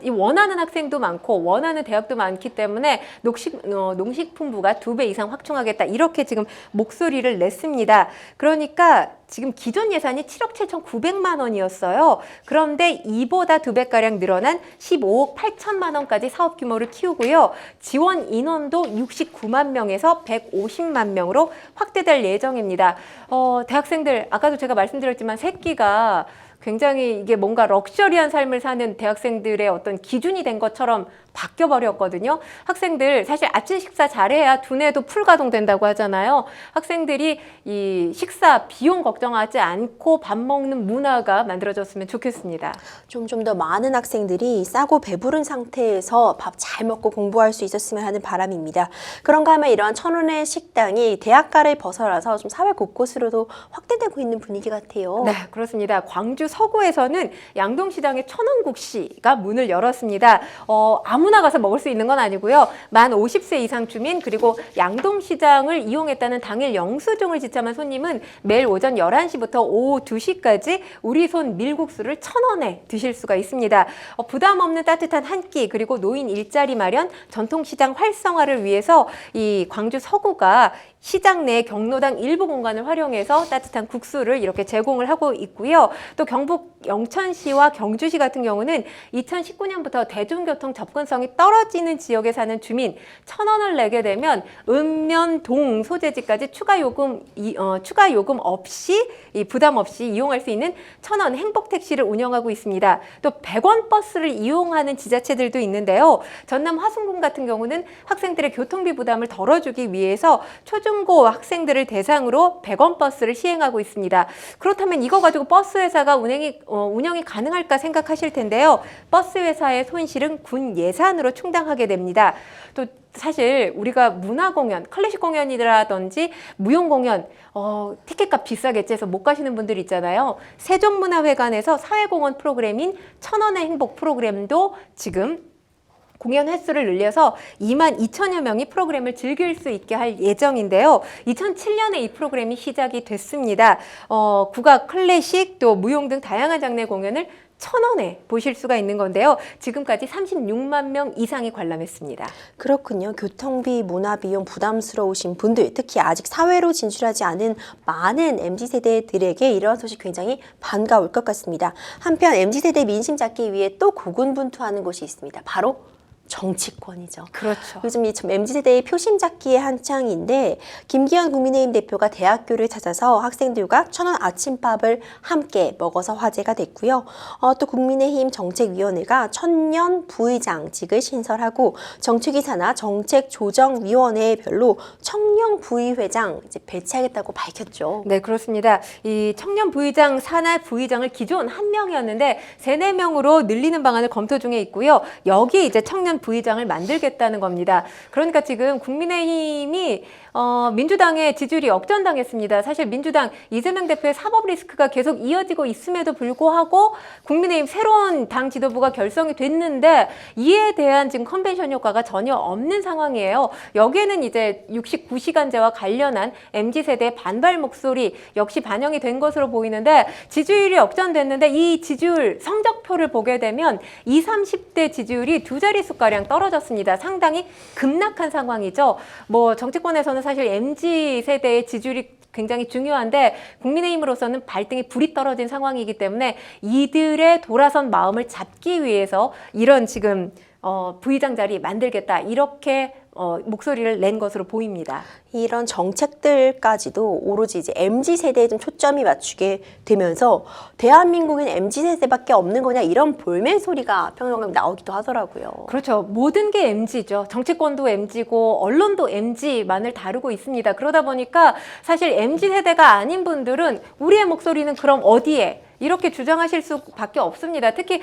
이 원하는 학생도 많고 원하는 대학도 많기 때문에 농식품부가 2배 이상 확충하겠다 이렇게 지금 목소리를 냈습니다. 그러니까 지금 기존 예산이 7억 7,900만 원이었어요. 그런데 이보다 2배가량 늘어난 15억 8천만 원까지 사업 규모를 키우고요. 지원 인원도 69만 명에서 150만 명으로 확대될 예정입니다. 대학생들 아까도 제가 말씀드렸지만 새끼가 굉장히 이게 뭔가 럭셔리한 삶을 사는 대학생들의 어떤 기준이 된 것처럼 바뀌어버렸거든요. 학생들 사실 아침 식사 잘해야 두뇌도 풀가동된다고 하잖아요. 학생들이 이 식사 비용 걱정하지 않고 밥 먹는 문화가 만들어졌으면 좋겠습니다. 좀 더 많은 학생들이 싸고 배부른 상태에서 밥 잘 먹고 공부할 수 있었으면 하는 바람입니다. 그런가 하면 이러한 1,000원의 식당이 대학가를 벗어나서 좀 사회 곳곳으로도 확대되고 있는 분위기 같아요. 네, 그렇습니다. 광주 서구에서는 양동시장의 1,000원국시가 문을 열었습니다. 아무나 가서 먹을 수 있는 건 아니고요. 만 50세 이상 주민 그리고 양동시장을 이용했다는 당일 영수증을 지참한 손님은 매일 오전 11시부터 오후 2시까지 우리 손 밀국수를 1,000원에 드실 수가 있습니다. 부담 없는 따뜻한 한 끼 그리고 노인 일자리 마련, 전통시장 활성화를 위해서 이 광주 서구가 시장 내 경로당 일부 공간을 활용해서 따뜻한 국수를 이렇게 제공을 하고 있고요. 또 경북 영천시와 경주시 같은 경우는 2019년부터 대중교통 접근성이 떨어지는 지역에 사는 주민 1,000원을 내게 되면 읍면,동 소재지까지 추가 요금 없이 부담 없이 이용할 수 있는 1,000원 행복택시를 운영하고 있습니다. 또 100원 버스를 이용하는 지자체들도 있는데요. 전남 화순군 같은 경우는 학생들의 교통비 부담을 덜어주기 위해서 초중고 학생들을 대상으로 100원 버스를 시행하고 있습니다. 그렇다면 이거 가지고 버스 회사가 운영이 가능할까 생각하실 텐데요. 버스 회사의 손실은 군 예산으로 충당하게 됩니다. 또 사실 우리가 문화공연, 클래식 공연이라든지 무용공연 티켓값 비싸겠지 해서 못 가시는 분들 있잖아요. 세종문화회관에서 사회공헌 프로그램인 1,000원의 행복 프로그램도 지금 공연 횟수를 늘려서 22,000여 명이 프로그램을 즐길 수 있게 할 예정인데요. 2007년에 이 프로그램이 시작이 됐습니다. 국악, 클래식, 또 무용 등 다양한 장르의 공연을 1,000원에 보실 수가 있는 건데요. 지금까지 36만 명 이상이 관람했습니다. 그렇군요. 교통비, 문화비용 부담스러우신 분들, 특히 아직 사회로 진출하지 않은 많은 MZ세대들에게 이러한 소식 굉장히 반가울 것 같습니다. 한편 MZ세대 민심 잡기 위해 또 고군분투하는 곳이 있습니다. 바로 정치권이죠. 그렇죠. 요즘 이 MZ세대의 표심 잡기에 한창인데 김기현 국민의힘 대표가 대학교를 찾아서 학생들과 1,000원 아침밥을 함께 먹어서 화제가 됐고요. 또 국민의힘 정책위원회가 청년 부의장직을 신설하고 정책위사나 정책조정위원회별로 청년 부의회장 이제 배치하겠다고 밝혔죠. 네, 그렇습니다. 이 청년 부의장, 산하 부의장을 기존 1명이었는데 3, 4명으로 늘리는 방안을 검토 중에 있고요. 여기 이제 청년 부의장을 만들겠다는 겁니다. 그러니까 지금 국민의힘이 민주당의 지지율이 역전당했습니다. 사실 민주당 이재명 대표의 사법 리스크가 계속 이어지고 있음에도 불구하고 국민의힘 새로운 당 지도부가 결성이 됐는데 이에 대한 지금 컨벤션 효과가 전혀 없는 상황이에요. 여기에는 이제 69시간제와 관련한 MZ세대의 반발 목소리 역시 반영이 된 것으로 보이는데 지지율이 역전됐는데 이 지지율 성적표를 보게 되면 20, 30대 지지율이 2자릿수가량 떨어졌습니다. 상당히 급락한 상황이죠. 뭐 정치권에서는 사실 MZ세대의 지지율이 굉장히 중요한데 국민의힘으로서는 발등에 불이 떨어진 상황이기 때문에 이들의 돌아선 마음을 잡기 위해서 이런 지금 부의장 자리 만들겠다 이렇게 목소리를 낸 것으로 보입니다. 이런 정책들까지도 오로지 이제 MZ세대에 좀 초점이 맞추게 되면서 대한민국엔 MZ세대밖에 없는 거냐 이런 볼멘 소리가 평소에 나오기도 하더라고요. 그렇죠. 모든 게 MZ죠. 정치권도 MZ고 언론도 MZ만을 다루고 있습니다. 그러다 보니까 사실 MZ세대가 아닌 분들은 우리의 목소리는 그럼 어디에? 이렇게 주장하실 수밖에 없습니다. 특히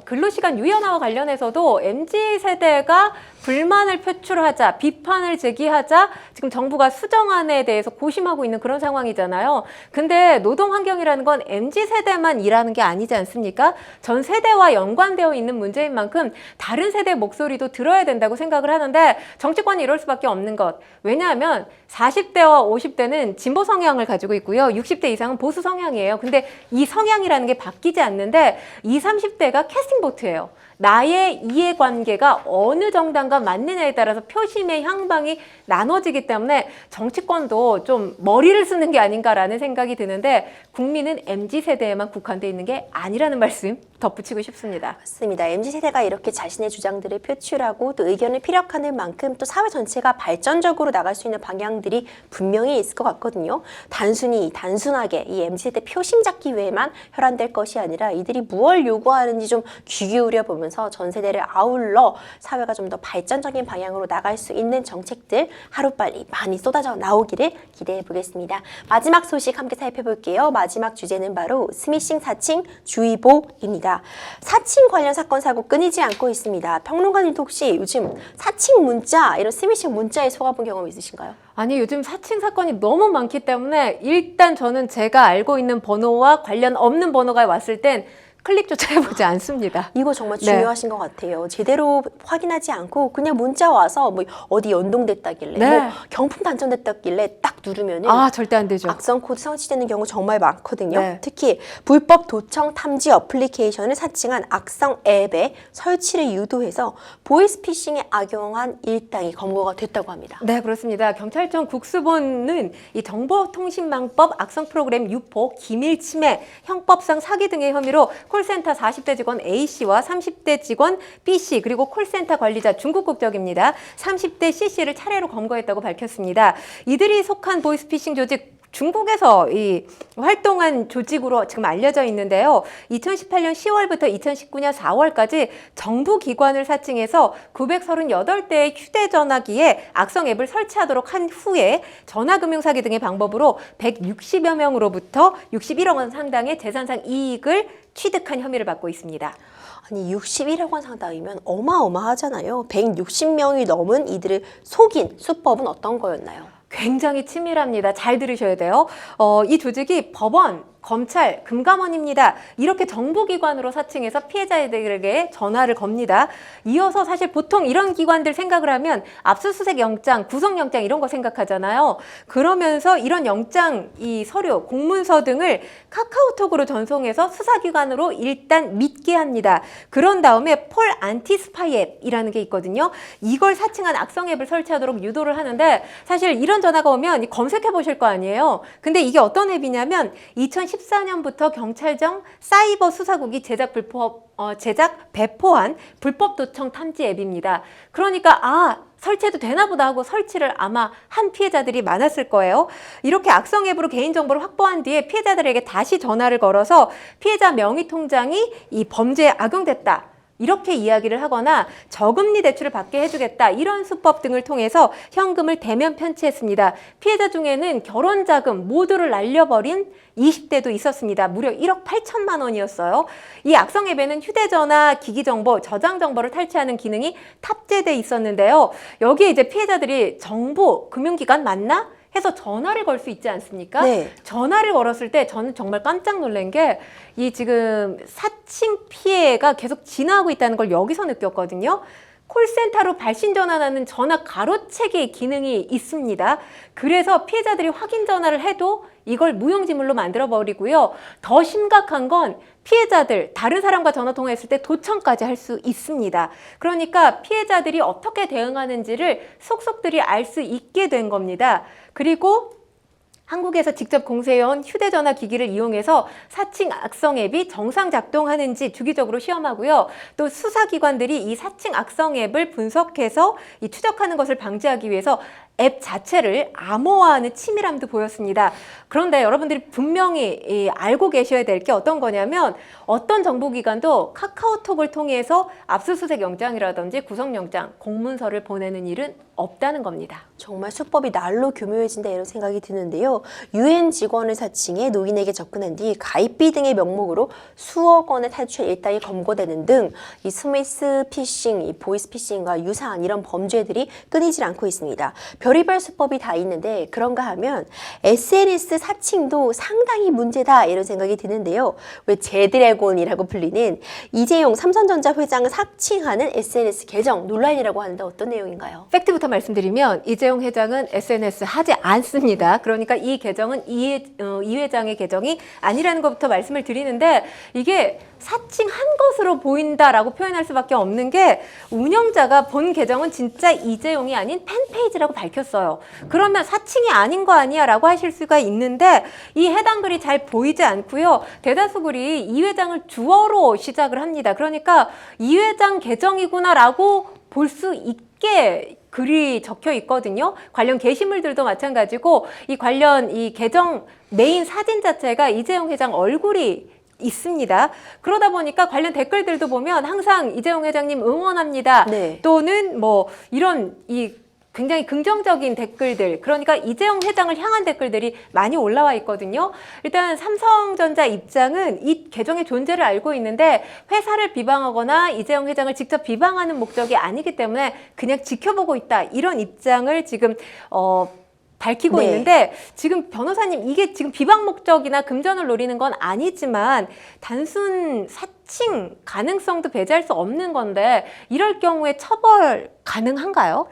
근로시간 유연화와 관련해서도 MZ세대가 불만을 표출하자, 비판을 제기하자 지금 정부가 수정안에 대해서 고심하고 있는 그런 상황이잖아요. 근데 노동 환경이라는 건 MZ세대만 일하는 게 아니지 않습니까? 전 세대와 연관되어 있는 문제인 만큼 다른 세대의 목소리도 들어야 된다고 생각을 하는데 정치권이 이럴 수밖에 없는 것. 왜냐하면 40대와 50대는 진보 성향을 가지고 있고요. 60대 이상은 보수 성향이에요. 근데 이 성향이라는 게 바뀌지 않는데 20, 30대가 캐스팅 보트예요. 나의 이해관계가 어느 정당과 맞느냐에 따라서 표심의 향방이 나눠지기 때문에 정치권도 좀 머리를 쓰는 게 아닌가라는 생각이 드는데 국민은 MZ세대에만 국한되어 있는 게 아니라는 말씀 덧붙이고 싶습니다. 맞습니다. MZ세대가 이렇게 자신의 주장들을 표출하고 또 의견을 피력하는 만큼 또 사회 전체가 발전적으로 나갈 수 있는 방향들이 분명히 있을 것 같거든요. 단순하게 이 MZ세대 표심 잡기 위해만 혈안될 것이 아니라 이들이 무엇을 요구하는지 좀 귀 기울여 보면서 전 세대를 아울러 사회가 좀 더 발전적인 방향으로 나갈 수 있는 정책들 하루빨리 많이 쏟아져 나오기를 기대해 보겠습니다. 마지막 소식 함께 살펴볼게요. 마지막 주제는 바로 스미싱 사칭 주의보입니다. 사칭 관련 사건 사고 끊이지 않고 있습니다. 평론가님도 혹시 요즘 사칭 문자, 이런 스미싱 문자에 속아본 경험 있으신가요? 아니 요즘 사칭 사건이 너무 많기 때문에 일단 저는 제가 알고 있는 번호와 관련 없는 번호가 왔을 땐 클릭조차 해보지 않습니다. 이거 정말 중요하신 것 같아요. 제대로 확인하지 않고 그냥 문자 와서 뭐 어디 연동됐다길래 뭐 경품 당첨됐다길래 딱 누르면은 절대 안 되죠. 악성 코드 성취되는 경우 정말 많거든요. 네. 특히 불법 도청 탐지 어플리케이션을 사칭한 악성 앱에 설치를 유도해서 보이스피싱에 악용한 일당이 검거가 됐다고 합니다. 네, 그렇습니다. 경찰청 국수본은 이 정보통신망법 악성 프로그램 유포, 기밀 침해, 형법상 사기 등의 혐의로 콜센터 40대 직원 A씨와 30대 직원 B씨 그리고 콜센터 관리자 중국 국적입니다. 30대 C씨를 차례로 검거했다고 밝혔습니다. 이들이 속한 보이스피싱 조직 중국에서 이 활동한 조직으로 지금 알려져 있는데요. 2018년 10월부터 2019년 4월까지 정부 기관을 사칭해서 938대의 휴대전화기에 악성 앱을 설치하도록 한 후에 전화금융 사기 등의 방법으로 160여 명으로부터 61억 원 상당의 재산상 이익을 취득한 혐의를 받고 있습니다. 아니 61억 원 상당이면 어마어마하잖아요. 160명이 넘은 이들을 속인 수법은 어떤 거였나요? 굉장히 치밀합니다. 잘 들으셔야 돼요. 이 조직이 법원, 검찰, 금감원입니다. 이렇게 정보기관으로 사칭해서 피해자들에게 전화를 겁니다. 이어서 사실 보통 이런 기관들 생각을 하면 압수수색 영장, 구속영장 이런 거 생각하잖아요. 그러면서 이런 영장, 이 서류, 공문서 등을 카카오톡으로 전송해서 수사기관으로 일단 믿게 합니다. 그런 다음에 폴 안티스파이 앱이라는 게 있거든요. 이걸 사칭한 악성 앱을 설치하도록 유도를 하는데 사실 이런 전화가 오면 검색해 보실 거 아니에요. 근데 이게 어떤 앱이냐면 2014년부터 경찰청 사이버 수사국이 제작 배포한 불법 도청 탐지 앱입니다. 그러니까 설치해도 되나 보다 하고 설치를 아마 한 피해자들이 많았을 거예요. 이렇게 악성 앱으로 개인정보를 확보한 뒤에 피해자들에게 다시 전화를 걸어서 피해자 명의 통장이 이 범죄에 악용됐다. 이렇게 이야기를 하거나 저금리 대출을 받게 해주겠다 이런 수법 등을 통해서 현금을 대면 편취했습니다. 피해자 중에는 결혼자금 모두를 날려버린 20대도 있었습니다. 무려 1억 8천만 원이었어요. 이 악성 앱에는 휴대전화, 기기정보, 저장정보를 탈취하는 기능이 탑재돼 있었는데요. 여기에 이제 피해자들이 정보, 금융기관 맞나? 해서 전화를 걸 수 있지 않습니까? 네. 전화를 걸었을 때 저는 정말 깜짝 놀란 게 이 지금 사칭 피해가 계속 진화하고 있다는 걸 여기서 느꼈거든요. 콜센터로 발신 전환하는 전화 가로채기 기능이 있습니다. 그래서 피해자들이 확인 전화를 해도 이걸 무용지물로 만들어버리고요. 더 심각한 건 피해자들, 다른 사람과 전화 통화했을 때 도청까지 할 수 있습니다. 그러니까 피해자들이 어떻게 대응하는지를 속속들이 알 수 있게 된 겁니다. 그리고 한국에서 직접 공세해온 휴대전화 기기를 이용해서 사칭 악성 앱이 정상 작동하는지 주기적으로 시험하고요. 또 수사기관들이 이 사칭 악성 앱을 분석해서 이 추적하는 것을 방지하기 위해서 앱 자체를 암호화하는 치밀함도 보였습니다. 그런데 여러분들이 분명히 알고 계셔야 될 게 어떤 거냐면 어떤 정보기관도 카카오톡을 통해서 압수수색 영장이라든지 구속영장, 공문서를 보내는 일은 없다는 겁니다. 정말 수법이 날로 교묘해진다 이런 생각이 드는데요. 유엔 직원을 사칭해 노인에게 접근한 뒤 가입비 등의 명목으로 수억 원의 탈취 일당이 검거되는 등 이 스미스 피싱, 이 보이스 피싱과 유사한 이런 범죄들이 끊이질 않고 있습니다. 별의별 수법이 다 있는데 그런가 하면 SNS 사칭도 상당히 문제다 이런 생각이 드는데요. 왜 제드래곤이라고 불리는 이재용 삼성전자 회장을 사칭하는 SNS 계정 논란이라고 하는데 어떤 내용인가요? 팩트부터 말씀드리면 이재용 회장은 SNS 하지 않습니다. 그러니까 이 계정은 이 회장의 계정이 아니라는 것부터 말씀을 드리는데 이게 사칭한 것으로 보인다라고 표현할 수밖에 없는 게 운영자가 본 계정은 진짜 이재용이 아닌 팬페이지라고 밝혔어요. 그러면 사칭이 아닌 거 아니야 라고 하실 수가 있는데 이 해당 글이 잘 보이지 않고요. 대다수 글이 이 회장을 주어로 시작을 합니다. 그러니까 이 회장 계정이구나 라고 볼 수 있게 글이 적혀 있거든요. 관련 게시물들도 마찬가지고 이 관련 이 계정 메인 사진 자체가 이재용 회장 얼굴이 있습니다. 그러다 보니까 관련 댓글들도 보면 항상 이재용 회장님 응원합니다. 네. 또는 뭐 이런 이 굉장히 긍정적인 댓글들, 그러니까 이재용 회장을 향한 댓글들이 많이 올라와 있거든요. 일단 삼성전자 입장은 이 계정의 존재를 알고 있는데 회사를 비방하거나 이재용 회장을 직접 비방하는 목적이 아니기 때문에 그냥 지켜보고 있다. 이런 입장을 지금 밝히고 네. 있는데 지금 변호사님 이게 지금 비방 목적이나 금전을 노리는 건 아니지만 단순 사칭 가능성도 배제할 수 없는 건데 이럴 경우에 처벌 가능한가요?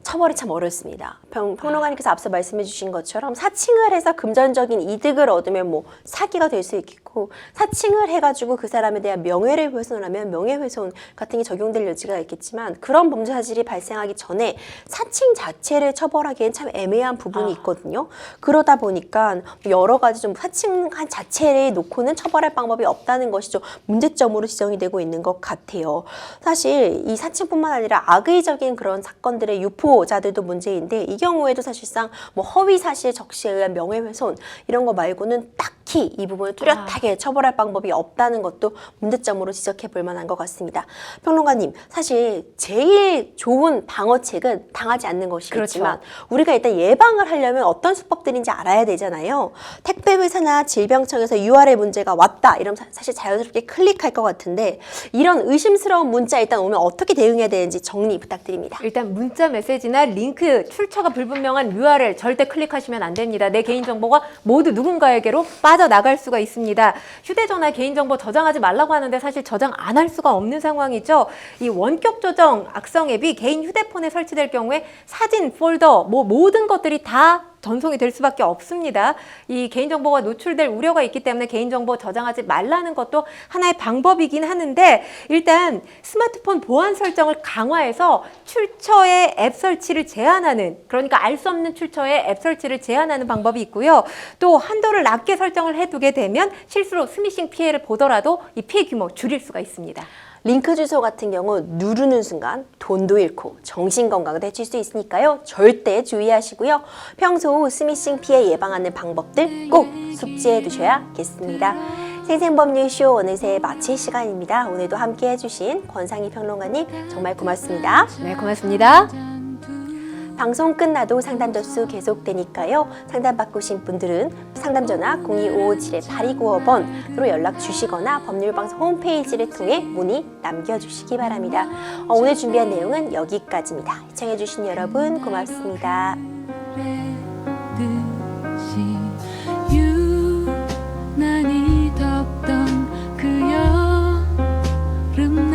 처벌이 참 어렵습니다. 평론가님께서 앞서 말씀해 주신 것처럼 사칭을 해서 금전적인 이득을 얻으면 뭐 사기가 될 수 있겠고 사칭을 해가지고 그 사람에 대한 명예를 훼손하면 명예훼손 같은 게 적용될 여지가 있겠지만 그런 범죄 사실이 발생하기 전에 사칭 자체를 처벌하기엔 참 애매한 부분이 있거든요. 그러다 보니까 여러 가지 좀 사칭한 자체를 놓고는 처벌할 방법이 없다는 것이 좀 문제점으로 지적이 되고 있는 것 같아요. 사실 이 사칭뿐만 아니라 악의적인 그런 사건들의 유포자들도 문제인데 이 경우에도 사실상 뭐 허위 사실 적시에 의한 명예훼손 이런 거 말고는 딱히 이 부분을 뚜렷하게 명확하게 처벌할 방법이 없다는 것도 문제점으로 지적해 볼 만한 것 같습니다. 평론가님, 사실 제일 좋은 방어책은 당하지 않는 것이겠지만 우리가 일단 예방을 하려면 어떤 수법들인지 알아야 되잖아요. 택배회사나 질병청에서 URL 문제가 왔다 이러면 사실 자연스럽게 클릭할 것 같은데 이런 의심스러운 문자 일단 오면 어떻게 대응해야 되는지 정리 부탁드립니다. 일단 문자 메시지나 링크, 출처가 불분명한 URL 절대 클릭하시면 안 됩니다. 내 개인정보가 모두 누군가에게로 빠져나갈 수가 있습니다. 휴대전화 개인정보 저장하지 말라고 하는데 사실 저장 안 할 수가 없는 상황이죠. 이 원격 조정 악성 앱이 개인 휴대폰에 설치될 경우에 사진, 폴더, 모든 것들이 다 전송이 될 수밖에 없습니다. 이 개인정보가 노출될 우려가 있기 때문에 개인정보 저장하지 말라는 것도 하나의 방법이긴 하는데 일단 스마트폰 보안 설정을 강화해서 출처의 앱 설치를 제한하는 그러니까 알 수 없는 출처의 앱 설치를 제한하는 방법이 있고요. 또 한도를 낮게 설정을 해두게 되면 실수로 스미싱 피해를 보더라도 이 피해 규모 줄일 수가 있습니다. 링크 주소 같은 경우 누르는 순간 돈도 잃고 정신건강도 해칠 수 있으니까요. 절대 주의하시고요. 평소 스미싱 피해 예방하는 방법들 꼭 숙지해 두셔야겠습니다. 생생법률쇼 어느새 마칠 시간입니다. 오늘도 함께 해주신 권상희 평론가님 정말 고맙습니다. 네, 고맙습니다. 방송 끝나도 상담 접수 계속되니까요. 상담 받고신 분들은 상담 전화 0255-8295번으로 연락 주시거나 법률방송 홈페이지를 통해 문의 남겨주시기 바랍니다. 오늘 준비한 내용은 여기까지입니다. 시청해주신 여러분 고맙습니다. 유난히 덥던 그 여름